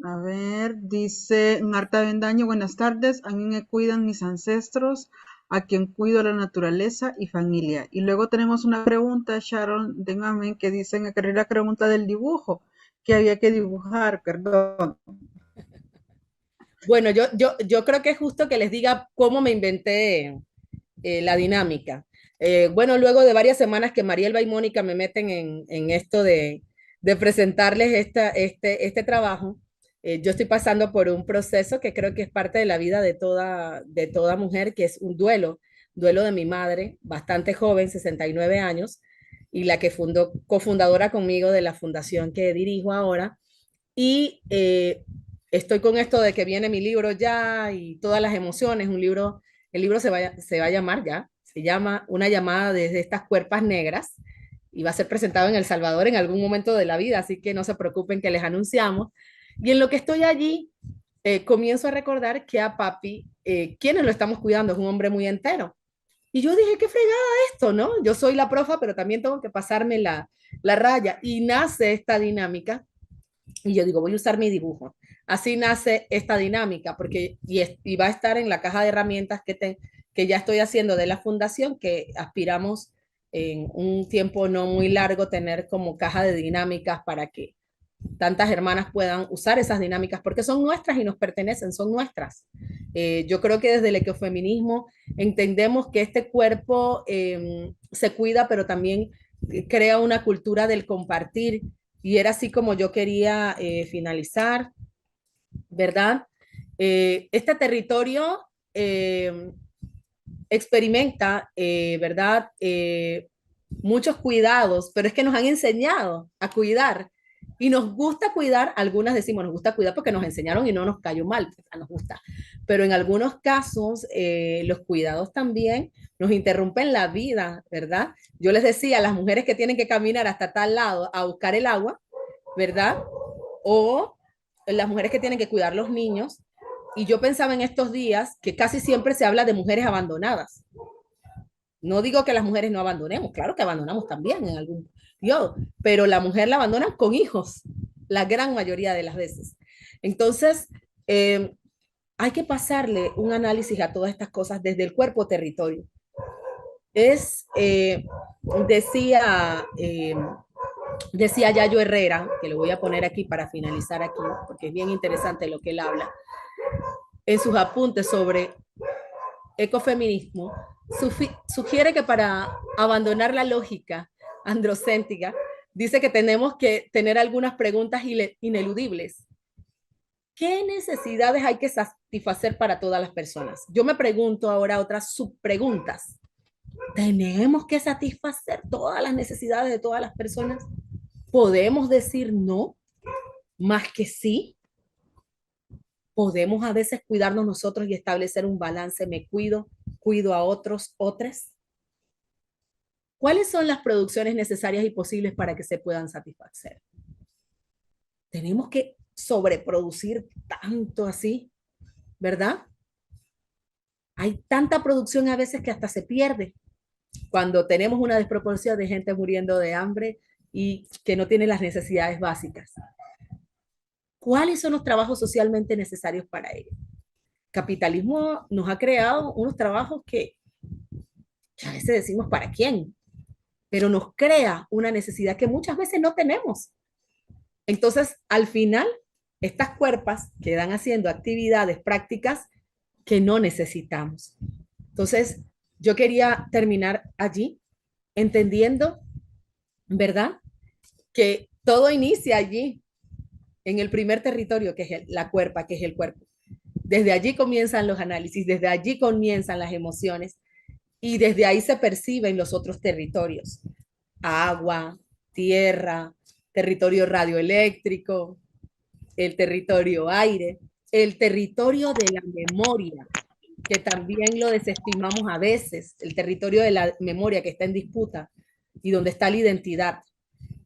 a ver, dice Marta Bendaño, buenas tardes, a mí me cuidan mis ancestros, a quien cuido la naturaleza y familia. Y luego tenemos una pregunta, Sharon Dengamen, que dice, me quería la pregunta del dibujo, que había que dibujar, perdón. Bueno, yo creo que es justo que les diga cómo me inventé la dinámica. Bueno, luego de varias semanas que Marielba y Mónica me meten en esto de presentarles este trabajo, yo estoy pasando por un proceso que creo que es parte de la vida de toda mujer, que es un duelo de mi madre, bastante joven, 69 años, y la que cofundadora conmigo de la fundación que dirijo ahora. Y estoy con esto de que viene mi libro ya y todas las emociones, el libro se va a llamar ya, se llama Una llamada desde estas cuerpas negras y va a ser presentado en El Salvador en algún momento de la vida, así que no se preocupen que les anunciamos. Y en lo que estoy allí, comienzo a recordar que a papi, quienes lo estamos cuidando, es un hombre muy entero. Y yo dije, qué fregada esto, ¿no? Yo soy la profa, pero también tengo que pasarme la raya. Y nace esta dinámica y yo digo, voy a usar mi dibujo. Así nace esta dinámica, y va a estar en la caja de herramientas que ya estoy haciendo de la fundación, que aspiramos en un tiempo no muy largo tener como caja de dinámicas para que tantas hermanas puedan usar esas dinámicas, porque son nuestras y nos pertenecen, son nuestras. Yo creo que desde el ecofeminismo entendemos que este cuerpo se cuida, pero también crea una cultura del compartir, y era así como yo quería finalizar, ¿verdad? Este territorio experimenta, ¿verdad? Muchos cuidados, pero es que nos han enseñado a cuidar y nos gusta cuidar. Algunas decimos nos gusta cuidar porque nos enseñaron y no nos cayó mal, nos gusta, pero en algunos casos los cuidados también nos interrumpen la vida, ¿verdad? Yo les decía a las mujeres que tienen que caminar hasta tal lado a buscar el agua, ¿verdad? O las mujeres que tienen que cuidar los niños. Y yo pensaba en estos días que casi siempre se habla de mujeres abandonadas. No digo que las mujeres no abandonemos, claro que abandonamos también en algún periodo, pero la mujer la abandonan con hijos, la gran mayoría de las veces. Entonces, hay que pasarle un análisis a todas estas cosas desde el cuerpo territorio. Decía Yayo Herrera, que lo voy a poner aquí para finalizar aquí, porque es bien interesante lo que él habla, en sus apuntes sobre ecofeminismo, sugiere que para abandonar la lógica androcéntrica, dice que tenemos que tener algunas preguntas ineludibles. ¿Qué necesidades hay que satisfacer para todas las personas? Yo me pregunto ahora otras subpreguntas. ¿Tenemos que satisfacer todas las necesidades de todas las personas? ¿Podemos decir no más que sí? ¿Podemos a veces cuidarnos nosotros y establecer un balance? Me cuido cuido a otros, otras? ¿Cuáles son las producciones necesarias y posibles para que se puedan satisfacer? Tenemos que sobreproducir tanto así, ¿verdad? Hay tanta producción a veces que hasta se pierde cuando tenemos una desproporción de gente muriendo de hambre y que no tiene las necesidades básicas. ¿Cuáles son los trabajos socialmente necesarios para ello? Capitalismo nos ha creado unos trabajos que a veces decimos ¿para quién? Pero nos crea una necesidad que muchas veces no tenemos. Entonces, al final, estas cuerpas quedan haciendo actividades prácticas que no necesitamos. Entonces, yo quería terminar allí, entendiendo, ¿verdad? Que todo inicia allí, en el primer territorio, que es la cuerpa, que es el cuerpo. Desde allí comienzan los análisis, desde allí comienzan las emociones y desde ahí se perciben los otros territorios. Agua, tierra, territorio radioeléctrico, el territorio aire, el territorio de la memoria, que también lo desestimamos a veces, el territorio de la memoria que está en disputa y donde está la identidad.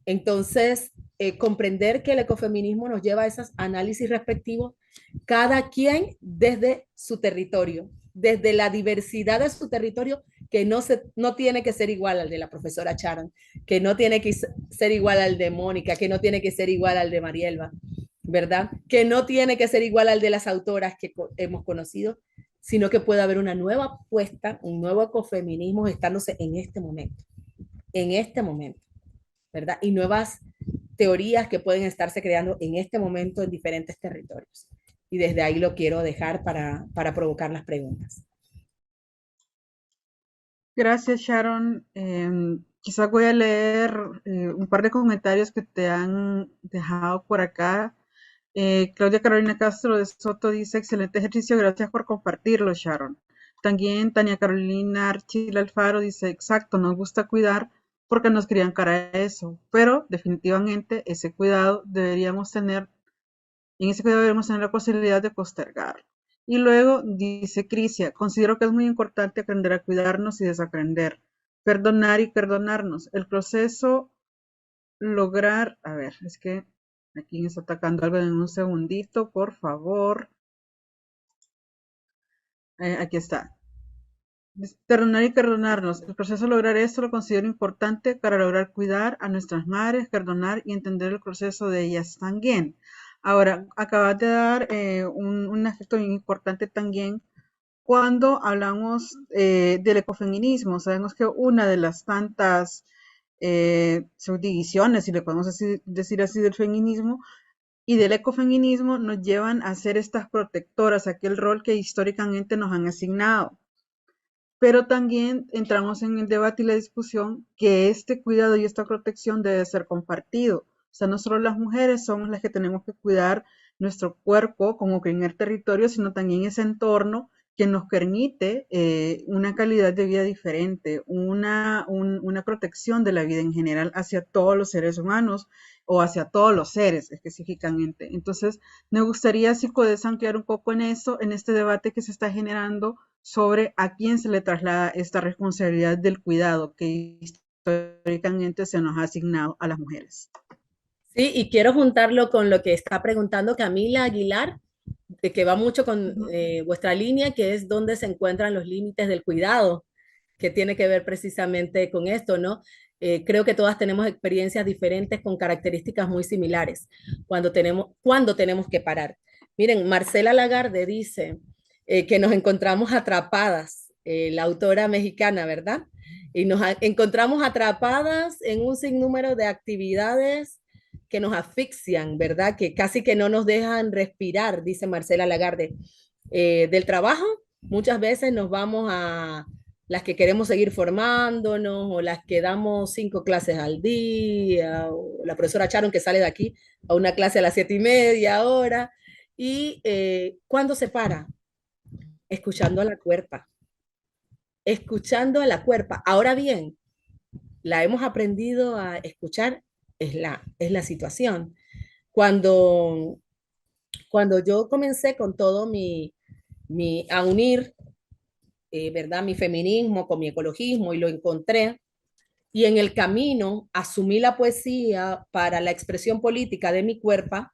Entonces, comprender que el ecofeminismo nos lleva a esos análisis respectivos, cada quien desde su territorio, desde la diversidad de su territorio, que no tiene que ser igual al de la profesora Sharon, que no tiene que ser igual al de Mónica, que no tiene que ser igual al de Marielba, ¿verdad? Que no tiene que ser igual al de las autoras que hemos conocido, sino que puede haber una nueva apuesta, un nuevo ecofeminismo gestándose en este momento, ¿verdad? Y nuevas teorías que pueden estarse creando en este momento en diferentes territorios. Y desde ahí lo quiero dejar para provocar las preguntas. Gracias, Sharon. Quizás voy a leer un par de comentarios que te han dejado por acá. Claudia Carolina Castro de Soto dice, excelente ejercicio, gracias por compartirlo, Sharon. También Tania Carolina Archil Alfaro dice, exacto, nos gusta cuidar porque nos crían cara a eso, pero definitivamente en ese cuidado deberíamos tener la posibilidad de postergarlo. Y luego dice Crisia, considero que es muy importante aprender a cuidarnos y desaprender, perdonar y perdonarnos. El proceso lograr, a ver, es que aquí me está atacando algo en un segundito, por favor. Aquí está. Perdonar y perdonarnos. El proceso de lograr esto lo considero importante para lograr cuidar a nuestras madres, perdonar y entender el proceso de ellas también. Ahora, acabas de dar un aspecto bien importante también cuando hablamos del ecofeminismo. Sabemos que una de las tantas subdivisiones, si le podemos decir así, del feminismo y del ecofeminismo nos llevan a ser estas protectoras, aquel rol que históricamente nos han asignado. Pero también entramos en el debate y la discusión que este cuidado y esta protección debe ser compartido. O sea, no solo las mujeres somos las que tenemos que cuidar nuestro cuerpo como primer territorio, sino también ese entorno que nos permite una calidad de vida diferente, una protección de la vida en general hacia todos los seres humanos o hacia todos los seres específicamente. Entonces, me gustaría si puedes ampliar un poco en eso, en este debate que se está generando sobre a quién se le traslada esta responsabilidad del cuidado que históricamente se nos ha asignado a las mujeres. Sí, y quiero juntarlo con lo que está preguntando Camila Aguilar, que va mucho con vuestra línea, que es dónde se encuentran los límites del cuidado, que tiene que ver precisamente con esto, ¿no? Creo que todas tenemos experiencias diferentes con características muy similares cuando tenemos que parar. Miren, Marcela Lagarde dice que nos encontramos atrapadas, la autora mexicana, ¿verdad? Y nos encontramos atrapadas en un sinnúmero de actividades que nos asfixian, ¿verdad? Que casi que no nos dejan respirar, dice Marcela Lagarde. Del trabajo, muchas veces nos vamos a las que queremos seguir formándonos o las que damos 5 clases al día, o la profesora Charon que sale de aquí a una clase a las 7:30 ahora. Y ¿cuándo se para? Escuchando a la cuerpa. Escuchando a la cuerpa. Ahora bien, la hemos aprendido a escuchar, es la situación. Cuando yo comencé con todo a unir ¿verdad? Mi feminismo con mi ecologismo y lo encontré. Y en el camino asumí la poesía para la expresión política de mi cuerpo.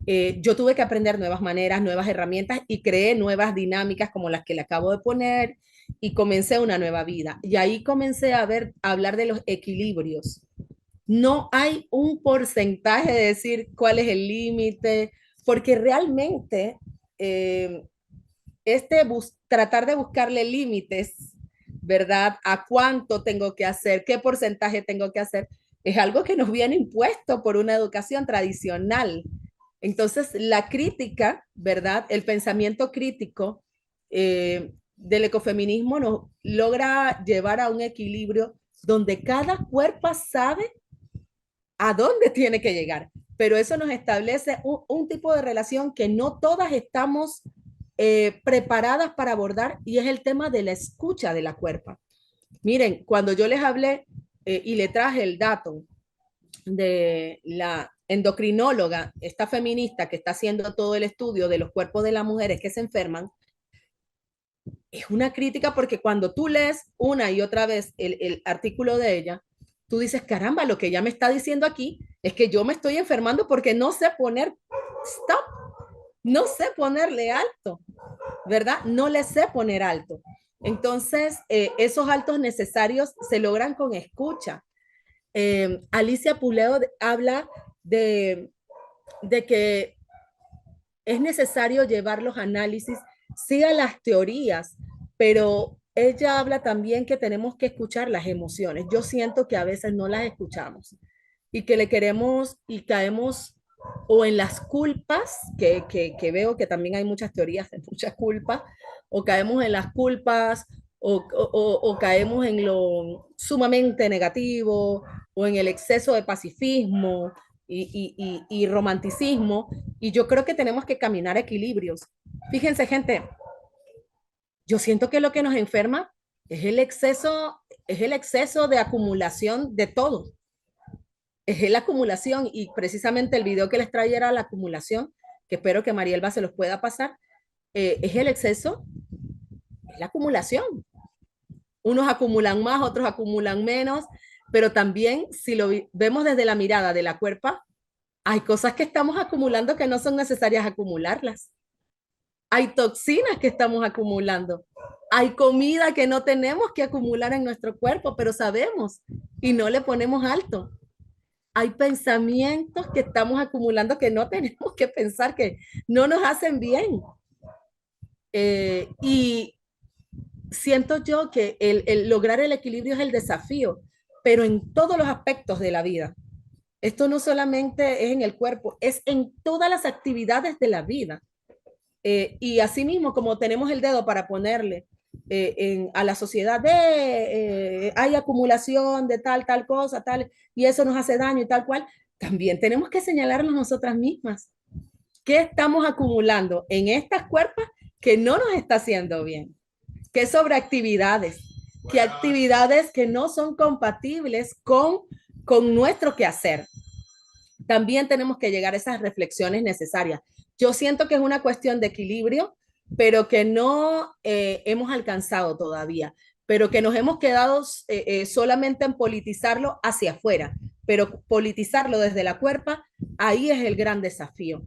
Yo tuve que aprender nuevas maneras, nuevas herramientas y creé nuevas dinámicas como las que le acabo de poner y comencé una nueva vida. Y ahí comencé a hablar de los equilibrios. No hay un porcentaje de decir cuál es el límite, porque realmente tratar de buscarle límites, ¿verdad? A cuánto tengo que hacer, qué porcentaje tengo que hacer, es algo que nos viene impuesto por una educación tradicional. Entonces, la crítica, ¿verdad? El pensamiento crítico del ecofeminismo nos logra llevar a un equilibrio donde cada cuerpo sabe a dónde tiene que llegar, pero eso nos establece un tipo de relación que no todas estamos preparadas para abordar y es el tema de la escucha de la cuerpa. Miren, cuando yo les hablé y le traje el dato de la endocrinóloga, esta feminista que está haciendo todo el estudio de los cuerpos de las mujeres que se enferman, es una crítica porque cuando tú lees una y otra vez el artículo de ella, tú dices, caramba, lo que ella me está diciendo aquí es que yo me estoy enfermando porque no sé poner stop, no sé ponerle alto, ¿verdad? No le sé poner alto. Entonces, esos altos necesarios se logran con escucha. Alicia Puleo habla de que es necesario llevar los análisis, sí a las teorías, pero ella habla también que tenemos que escuchar las emociones. Yo siento que a veces no las escuchamos y que le queremos y caemos o en las culpas, que veo que también hay muchas teorías de muchas culpas, o caemos en las culpas o caemos en lo sumamente negativo o en el exceso de pacifismo y romanticismo. Y yo creo que tenemos que caminar equilibrios. Fíjense, gente, yo siento que lo que nos enferma es el exceso de acumulación de todo. Es la acumulación y precisamente el video que les traía era la acumulación, que espero que Marielba se los pueda pasar, es el exceso, es la acumulación. Unos acumulan más, otros acumulan menos, pero también si lo vemos desde la mirada de la cuerpa, hay cosas que estamos acumulando que no son necesarias acumularlas. Hay toxinas que estamos acumulando. Hay comida que no tenemos que acumular en nuestro cuerpo, pero sabemos y no le ponemos alto. Hay pensamientos que estamos acumulando que no tenemos que pensar, que no nos hacen bien. Y siento yo que el lograr el equilibrio es el desafío, pero en todos los aspectos de la vida. Esto no solamente es en el cuerpo, es en todas las actividades de la vida. Y asimismo, como tenemos el dedo para ponerle a la sociedad de hay acumulación de tal cosa, tal, y eso nos hace daño y tal cual, también tenemos que señalarnos nosotras mismas. ¿Qué estamos acumulando en estas cuerpos que no nos está haciendo bien? ¿Qué sobreactividades? ¿Qué actividades que no son compatibles con nuestro quehacer? También tenemos que llegar a esas reflexiones necesarias. Yo siento que es una cuestión de equilibrio, pero que no hemos alcanzado todavía, pero que nos hemos quedado solamente en politizarlo hacia afuera, pero politizarlo desde la cuerpa, ahí es el gran desafío.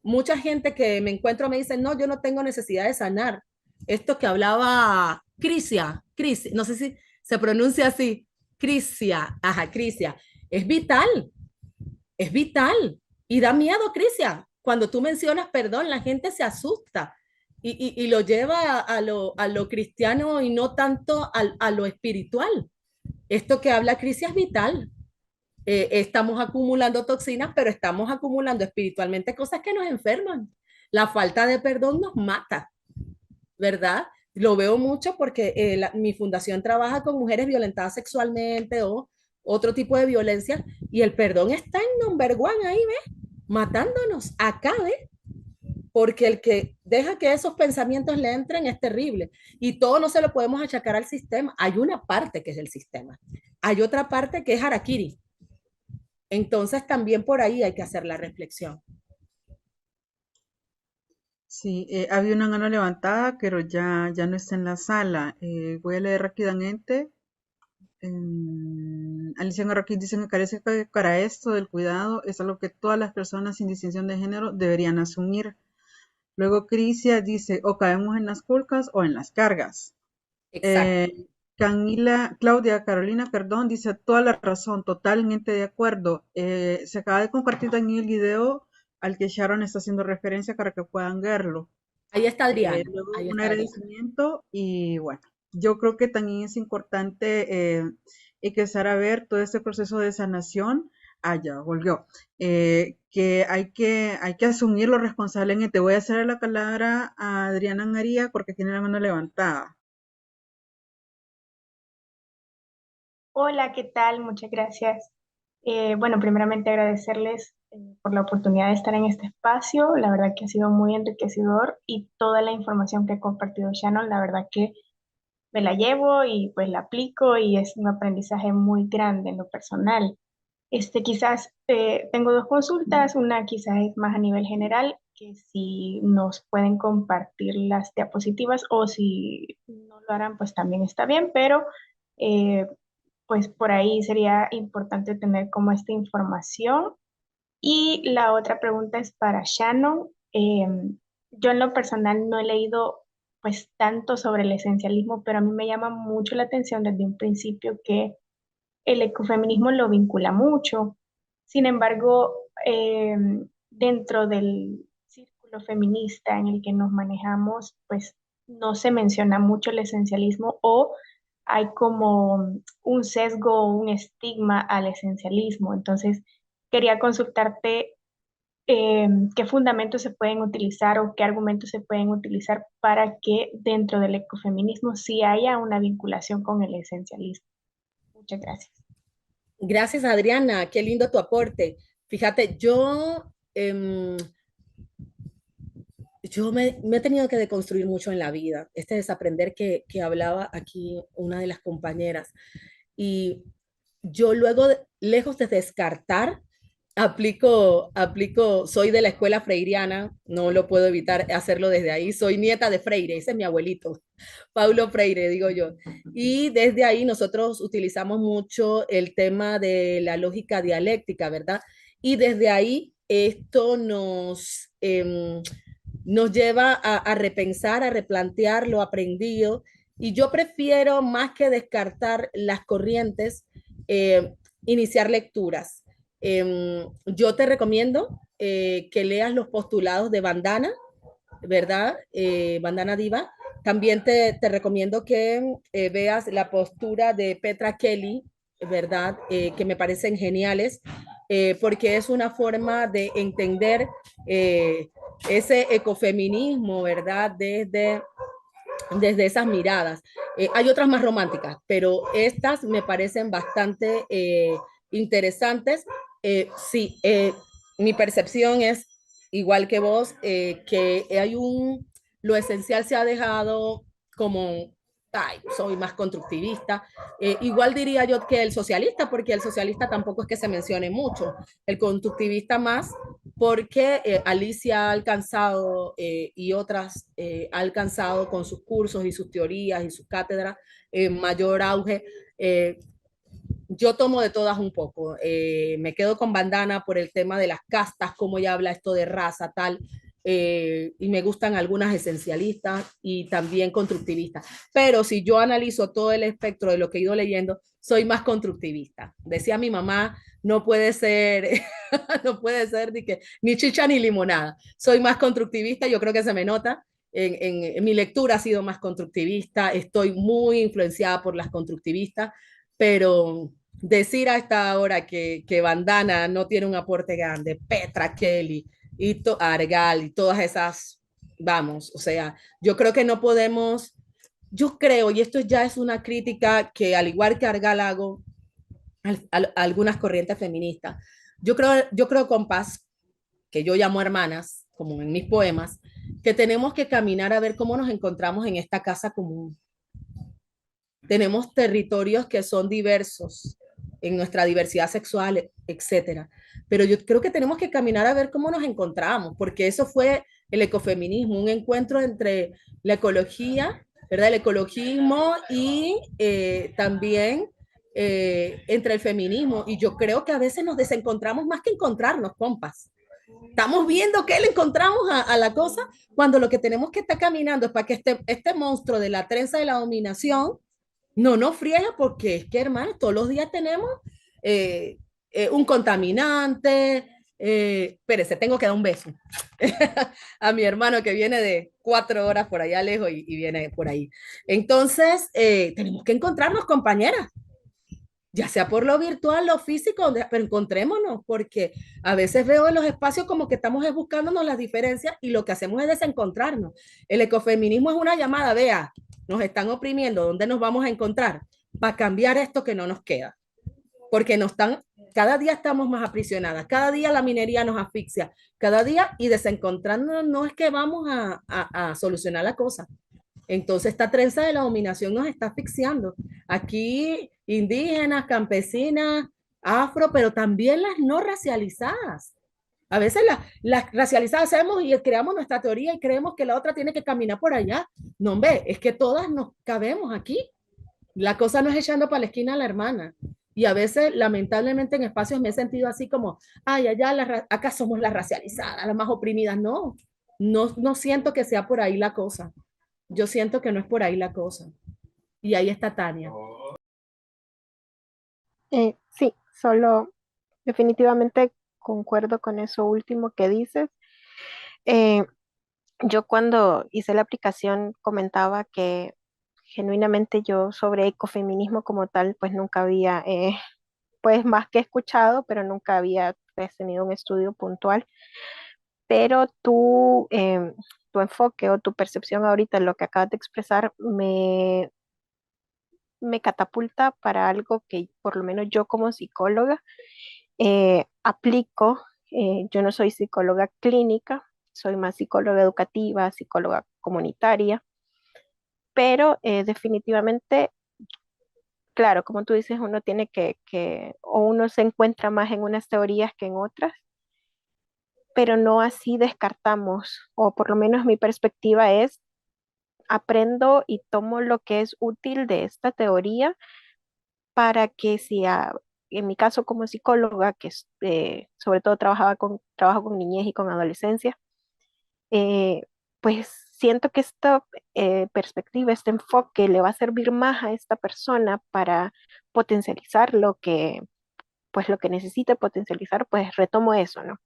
Mucha gente que me encuentro me dice, no, yo no tengo necesidad de sanar. Esto que hablaba Crisia, no sé si se pronuncia así, Crisia, es vital. Es vital y da miedo, Crisia. Cuando tú mencionas perdón, la gente se asusta y lo lleva a lo cristiano y no tanto a lo espiritual. Esto que habla Crisia es vital. Estamos acumulando toxinas, pero estamos acumulando espiritualmente cosas que nos enferman. La falta de perdón nos mata, ¿verdad? Lo veo mucho porque mi fundación trabaja con mujeres violentadas sexualmente o otro tipo de violencia y el perdón está en number one ahí, ¿ves? Matándonos acá, ¿ves? Porque el que deja que esos pensamientos le entren es terrible y todo no se lo podemos achacar al sistema. Hay una parte que es el sistema, hay otra parte que es harakiri. Entonces también por ahí hay que hacer la reflexión. Sí, había una mano levantada, pero ya no está en la sala. Voy a leer rápidamente. Alicia Marroquín dice: me parece que para esto del cuidado es algo que todas las personas sin distinción de género deberían asumir. Luego Crisia dice: o caemos en las culpas o en las cargas. Exacto. Claudia Carolina, perdón, dice: toda la razón, totalmente de acuerdo. Se acaba de compartir también el video al que Sharon está haciendo referencia para que puedan verlo. Ahí está Adriana, Luego ahí un está Adriana. agradecimiento y bueno, yo creo que también es importante empezar a ver todo este proceso de sanación. Ah, ya volvió. Que hay que asumirlo responsablemente. Voy a hacer la palabra a Adriana María porque tiene la mano levantada. Hola, ¿qué tal? Muchas gracias. Bueno, primeramente agradecerles por la oportunidad de estar en este espacio. La verdad que ha sido muy enriquecedor y toda la información que ha compartido Shannon, la verdad que me la llevo y pues la aplico y es un aprendizaje muy grande en lo personal. Quizás tengo dos consultas, una quizás es más a nivel general, que si nos pueden compartir las diapositivas o si no lo harán, pues también está bien, pero eh, pues por ahí sería importante tener como esta información. Y la otra pregunta es para Shannon. Yo en lo personal no he leído pues tanto sobre el esencialismo, pero a mí me llama mucho la atención desde un principio que el ecofeminismo lo vincula mucho. Sin embargo, dentro del círculo feminista en el que nos manejamos, pues no se menciona mucho el esencialismo o hay como un sesgo o un estigma al esencialismo. Entonces, quería consultarte qué fundamentos se pueden utilizar o qué argumentos se pueden utilizar para que dentro del ecofeminismo sí haya una vinculación con el esencialismo. Muchas gracias. Gracias, Adriana, qué lindo tu aporte. Fíjate, yo me he tenido que deconstruir mucho en la vida, este desaprender que hablaba aquí una de las compañeras. Y yo luego, lejos de descartar, soy de la escuela freiriana, no lo puedo evitar hacerlo desde ahí, soy nieta de Freire, ese es mi abuelito, Paulo Freire, digo yo. Y desde ahí nosotros utilizamos mucho el tema de la lógica dialéctica, ¿verdad? Y desde ahí esto nos lleva a repensar, a replantear lo aprendido. Y yo prefiero, más que descartar las corrientes, iniciar lecturas. Yo te recomiendo que leas los postulados de Bandana, ¿verdad? Bandana Diva. También te recomiendo que veas la postura de Petra Kelly, ¿verdad? Que me parecen geniales, porque es una forma de entender ese ecofeminismo, ¿verdad? Desde esas miradas. Hay otras más románticas, pero estas me parecen bastante interesantes. Sí, mi percepción es igual que vos, que lo esencial se ha dejado como, ay, soy más constructivista. Igual diría yo que el socialista, porque el socialista tampoco es que se mencione mucho, el constructivista más, porque Alicia ha alcanzado y otras ha alcanzado con sus cursos y sus teorías y sus cátedras mayor auge. Yo tomo de todas un poco. Me quedo con Bandana por el tema de las castas, cómo ella habla esto de raza, tal. Y me gustan algunas esencialistas y también constructivistas. Pero si yo analizo todo el espectro de lo que he ido leyendo, soy más constructivista. Decía mi mamá, no puede ser, no puede ser ni chicha ni limonada. Soy más constructivista, yo creo que se me nota. En mi lectura ha sido más constructivista, estoy muy influenciada por las constructivistas, pero decir a esta hora que Bandana no tiene un aporte grande, Petra Kelly y Argal y todas esas, vamos, o sea, yo creo que no podemos, yo creo, y esto ya es una crítica que al igual que Argal hago a algunas corrientes feministas, yo creo con Paz, que yo llamo hermanas, como en mis poemas, que tenemos que caminar a ver cómo nos encontramos en esta casa común. Tenemos territorios que son diversos en nuestra diversidad sexual, etcétera. Pero yo creo que tenemos que caminar a ver cómo nos encontramos, porque eso fue el ecofeminismo, un encuentro entre la ecología, ¿verdad? El ecologismo y también entre el feminismo. Y yo creo que a veces nos desencontramos más que encontrarnos, compas. Estamos viendo que le encontramos a la cosa cuando lo que tenemos que estar caminando es para que este monstruo de la trenza de la dominación no nos friega, porque es que, hermano, todos los días tenemos eh, un contaminante. Espérese, tengo que dar un beso a mi hermano que viene de 4 horas por allá lejos y viene por ahí. Entonces, tenemos que encontrarnos, compañeras, ya sea por lo virtual, lo físico, pero encontrémonos, porque a veces veo en los espacios como que estamos buscándonos las diferencias y lo que hacemos es desencontrarnos. El ecofeminismo es una llamada, vea, nos están oprimiendo, ¿dónde nos vamos a encontrar? Para cambiar esto que no nos queda, porque cada día estamos más aprisionadas, cada día la minería nos asfixia, cada día, y desencontrándonos no es que vamos a solucionar la cosa. Entonces esta trenza de la dominación nos está asfixiando. Aquí indígenas, campesinas, afro, pero también las no racializadas. A veces las racializadas hacemos y creamos nuestra teoría y creemos que la otra tiene que caminar por allá. No, hombre, es que todas nos cabemos aquí. La cosa no es echando para la esquina a la hermana. Y a veces, lamentablemente, en espacios me he sentido así como, ay, allá acá somos las racializadas, las más oprimidas. No, no siento que sea por ahí la cosa. Yo siento que no es por ahí la cosa. Y ahí está Tania. Sí, solo definitivamente concuerdo con eso último que dices. Eh, yo cuando hice la aplicación comentaba que genuinamente yo sobre ecofeminismo como tal, pues nunca había, pues más que escuchado, pero nunca había pues, tenido un estudio puntual. Pero tu enfoque o tu percepción ahorita, lo que acabas de expresar, me catapulta para algo que por lo menos yo como psicóloga aplico. Yo no soy psicóloga clínica, soy más psicóloga educativa, psicóloga comunitaria, pero definitivamente, claro, como tú dices, uno tiene o uno se encuentra más en unas teorías que en otras, pero no así descartamos, o por lo menos mi perspectiva es, aprendo y tomo lo que es útil de esta teoría para que si en mi caso como psicóloga, que sobre todo trabajo con niñez y con adolescencia, eh, pues siento que esta perspectiva, este enfoque le va a servir más a esta persona para potencializar pues lo que necesite potencializar, pues retomo eso, ¿no?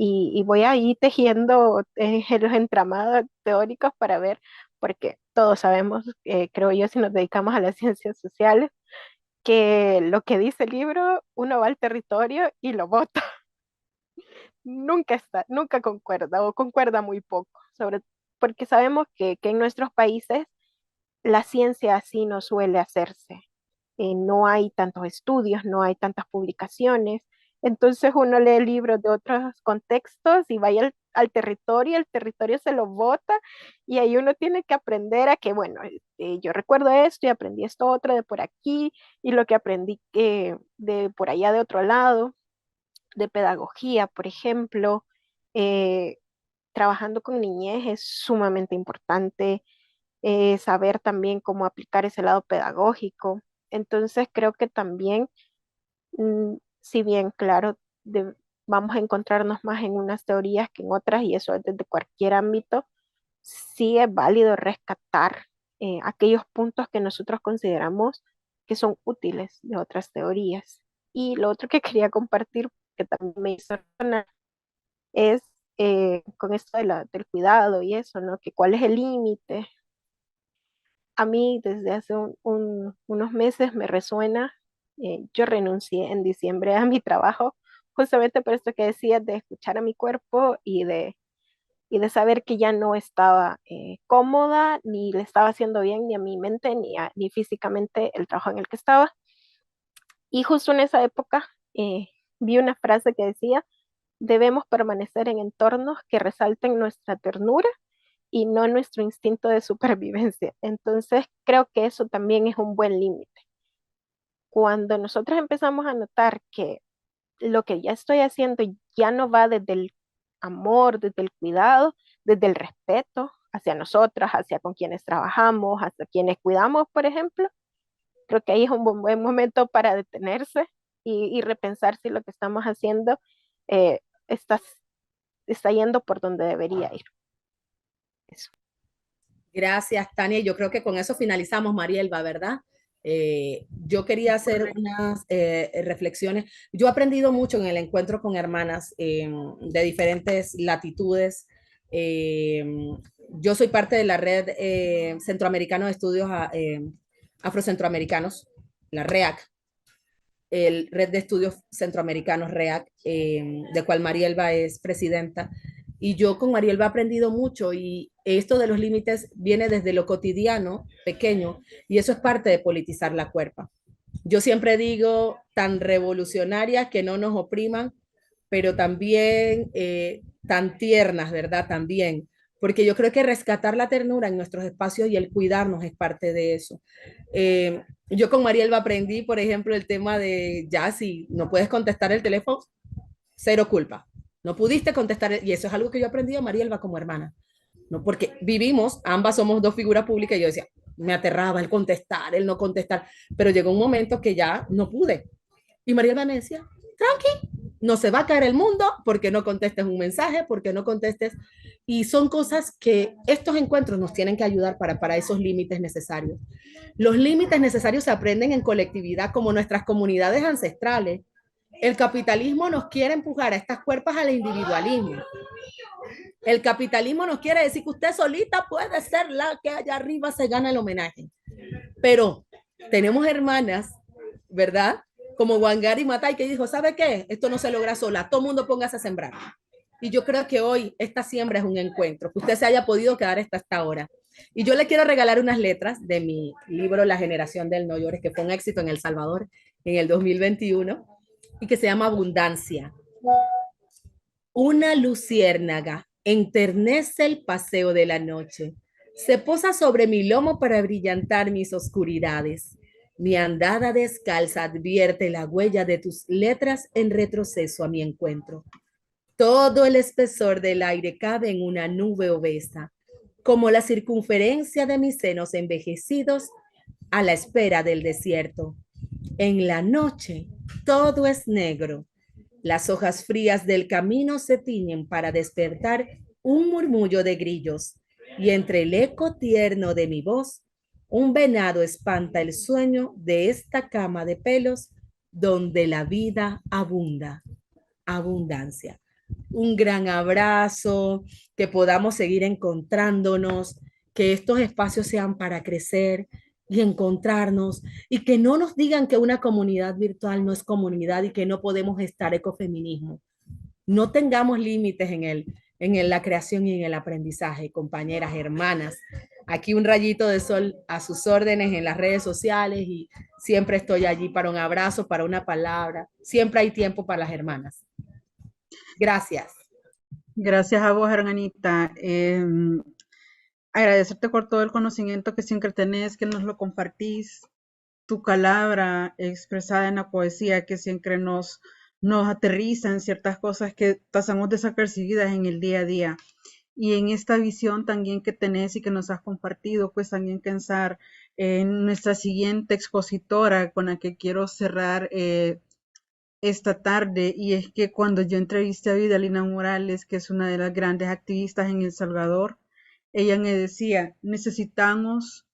Y voy ahí tejiendo los entramados teóricos para ver, porque todos sabemos, creo yo, si nos dedicamos a las ciencias sociales, que lo que dice el libro, uno va al territorio y lo vota. Nunca concuerda o concuerda muy poco, porque sabemos que en nuestros países la ciencia así no suele hacerse. No hay tantos estudios, no hay tantas publicaciones. Entonces uno lee libros de otros contextos y vaya al territorio, el territorio se lo vota y ahí uno tiene que aprender a que, bueno, yo recuerdo esto y aprendí esto otro de por aquí y lo que aprendí de por allá de otro lado, de pedagogía, por ejemplo, eh, trabajando con niñez es sumamente importante, saber también cómo aplicar ese lado pedagógico. Entonces creo que también, si bien, claro, vamos a encontrarnos más en unas teorías que en otras, y eso es desde cualquier ámbito, sí es válido rescatar aquellos puntos que nosotros consideramos que son útiles de otras teorías. Y lo otro que quería compartir, que también me hizo sonar, es con esto del cuidado y eso, ¿no? Que cuál es el límite. A mí desde hace unos meses me resuena, yo renuncié en diciembre a mi trabajo, justamente por esto que decías de escuchar a mi cuerpo y de saber que ya no estaba cómoda, ni le estaba haciendo bien ni a mi mente, ni físicamente el trabajo en el que estaba. Y justo en esa época vi una frase que decía, debemos permanecer en entornos que resalten nuestra ternura y no nuestro instinto de supervivencia. Entonces, creo que eso también es un buen límite. Cuando nosotros empezamos a notar que lo que ya estoy haciendo ya no va desde el amor, desde el cuidado, desde el respeto hacia nosotras, hacia con quienes trabajamos, hacia quienes cuidamos, por ejemplo. Creo que ahí es un buen momento para detenerse y repensar si lo que estamos haciendo eh, está, está yendo por donde debería ir. Eso. Gracias, Tania. Yo creo que con eso finalizamos, Marielba, ¿verdad? Yo quería hacer unas reflexiones. Yo he aprendido mucho en el encuentro con hermanas de diferentes latitudes. Eh, yo soy parte de la red centroamericana de estudios afrocentroamericanos, la REAC, el Red de Estudios Centroamericanos REAC, de cual Marielba es presidenta. Y yo con Marielba he aprendido mucho y esto de los límites viene desde lo cotidiano, pequeño, y eso es parte de politizar la cuerpa. Yo siempre digo tan revolucionarias que no nos opriman, pero también tan tiernas, ¿verdad? También, porque yo creo que rescatar la ternura en nuestros espacios y el cuidarnos es parte de eso. Yo con Marielba aprendí, por ejemplo, el tema de ya si no puedes contestar el teléfono, cero culpa. No pudiste contestar, y eso es algo que yo aprendí a Marielba como hermana, ¿no? Porque vivimos, ambas somos dos figuras públicas, y yo decía, me aterraba el contestar, el no contestar, pero llegó un momento que ya no pude. Y Marielba me decía, tranqui, no se va a caer el mundo porque no contestes un mensaje, porque no contestes. Y son cosas que estos encuentros nos tienen que ayudar para esos límites necesarios. Los límites necesarios se aprenden en colectividad como nuestras comunidades ancestrales. El capitalismo nos quiere empujar a estas cuerpas al individualismo. El capitalismo nos quiere decir que usted solita puede ser la que allá arriba se gana el homenaje. Pero tenemos hermanas, ¿verdad? Como Wangari Maathai, que dijo, ¿sabe qué? Esto no se logra sola, todo el mundo póngase a sembrar. Y yo creo que hoy esta siembra es un encuentro, que usted se haya podido quedar hasta ahora. Y yo le quiero regalar unas letras de mi libro La generación del no llores, que fue un éxito en El Salvador en el 2021 y que se llama Abundancia. Una luciérnaga enternece el paseo de la noche. Se posa sobre mi lomo para brillantar mis oscuridades. Mi andada descalza advierte la huella de tus letras en retroceso a mi encuentro. Todo el espesor del aire cabe en una nube obesa, como la circunferencia de mis senos envejecidos a la espera del desierto. En la noche todo es negro. Las hojas frías del camino se tiñen para despertar un murmullo de grillos, y entre el eco tierno de mi voz, un venado espanta el sueño de esta cama de pelos donde la vida abunda. Abundancia. Un gran abrazo, que podamos seguir encontrándonos, que estos espacios sean para crecer y encontrarnos, y que no nos digan que una comunidad virtual no es comunidad y que no podemos estar ecofeminismo. No tengamos límites en la creación y en el aprendizaje, compañeras, hermanas. Aquí un rayito de sol a sus órdenes en las redes sociales y siempre estoy allí para un abrazo, para una palabra. Siempre hay tiempo para las hermanas. Gracias. Gracias a vos, hermanita. Agradecerte por todo el conocimiento que siempre tenés, que nos lo compartís, tu palabra expresada en la poesía que siempre nos aterriza en ciertas cosas que pasamos desapercibidas en el día a día. Y en esta visión también que tenés y que nos has compartido, pues también pensar en nuestra siguiente expositora con la que quiero cerrar esta tarde, y es que cuando yo entrevisté a Vidalina Morales, que es una de las grandes activistas en El Salvador, ella me decía, necesitamos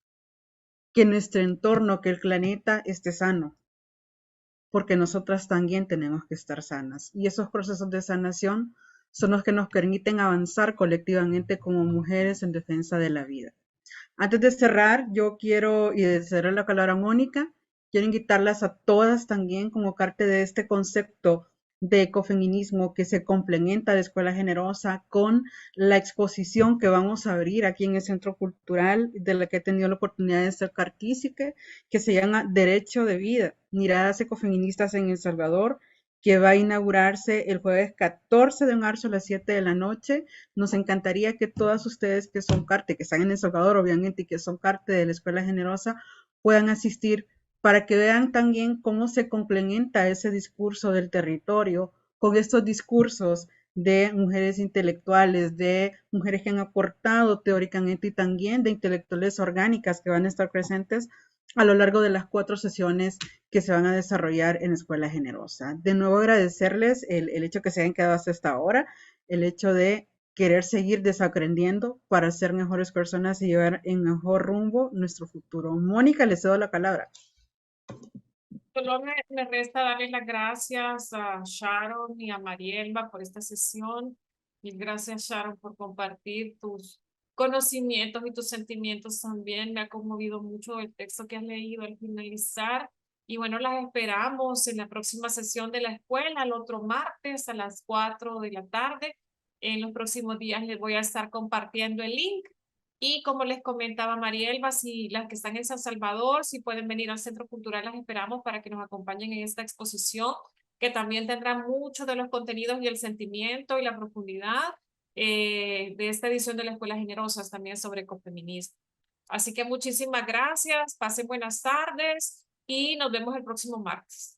que nuestro entorno, que el planeta esté sano, porque nosotras también tenemos que estar sanas. Y esos procesos de sanación son los que nos permiten avanzar colectivamente como mujeres en defensa de la vida. Antes de cerrar, yo quiero, y de cerrar la palabra a Mónica, quiero invitarlas a todas también como parte de este concepto de ecofeminismo que se complementa de Escuela Generosa con la exposición que vamos a abrir aquí en el Centro Cultural, de la que he tenido la oportunidad de ser partícipe, que se llama Derecho de Vida, Miradas Ecofeministas en El Salvador, que va a inaugurarse el jueves 14 de marzo a las 7 de la noche. Nos encantaría que todas ustedes que son parte, que están en El Salvador obviamente y que son parte de la Escuela Generosa, puedan asistir para que vean también cómo se complementa ese discurso del territorio con estos discursos de mujeres intelectuales, de mujeres que han aportado teóricamente y también de intelectuales orgánicas que van a estar presentes a lo largo de las 4 sesiones que se van a desarrollar en Escuela Generosa. De nuevo agradecerles el hecho que se hayan quedado hasta esta hora, el hecho de querer seguir desaprendiendo para ser mejores personas y llevar en mejor rumbo nuestro futuro. Mónica, les cedo la palabra. Solo me resta darles las gracias a Sharon y a Marielba por esta sesión. Mil gracias, Sharon, por compartir tus conocimientos y tus sentimientos también. Me ha conmovido mucho el texto que has leído al finalizar. Y bueno, las esperamos en la próxima sesión de la escuela, el otro martes a las 4 de la tarde. En los próximos días les voy a estar compartiendo el link. Y como les comentaba Marielba, si las que están en San Salvador, si pueden venir al Centro Cultural, las esperamos para que nos acompañen en esta exposición, que también tendrá mucho de los contenidos y el sentimiento y la profundidad de esta edición de la Escuela Generosas, también sobre ecofeminismo. Así que muchísimas gracias, pasen buenas tardes y nos vemos el próximo martes.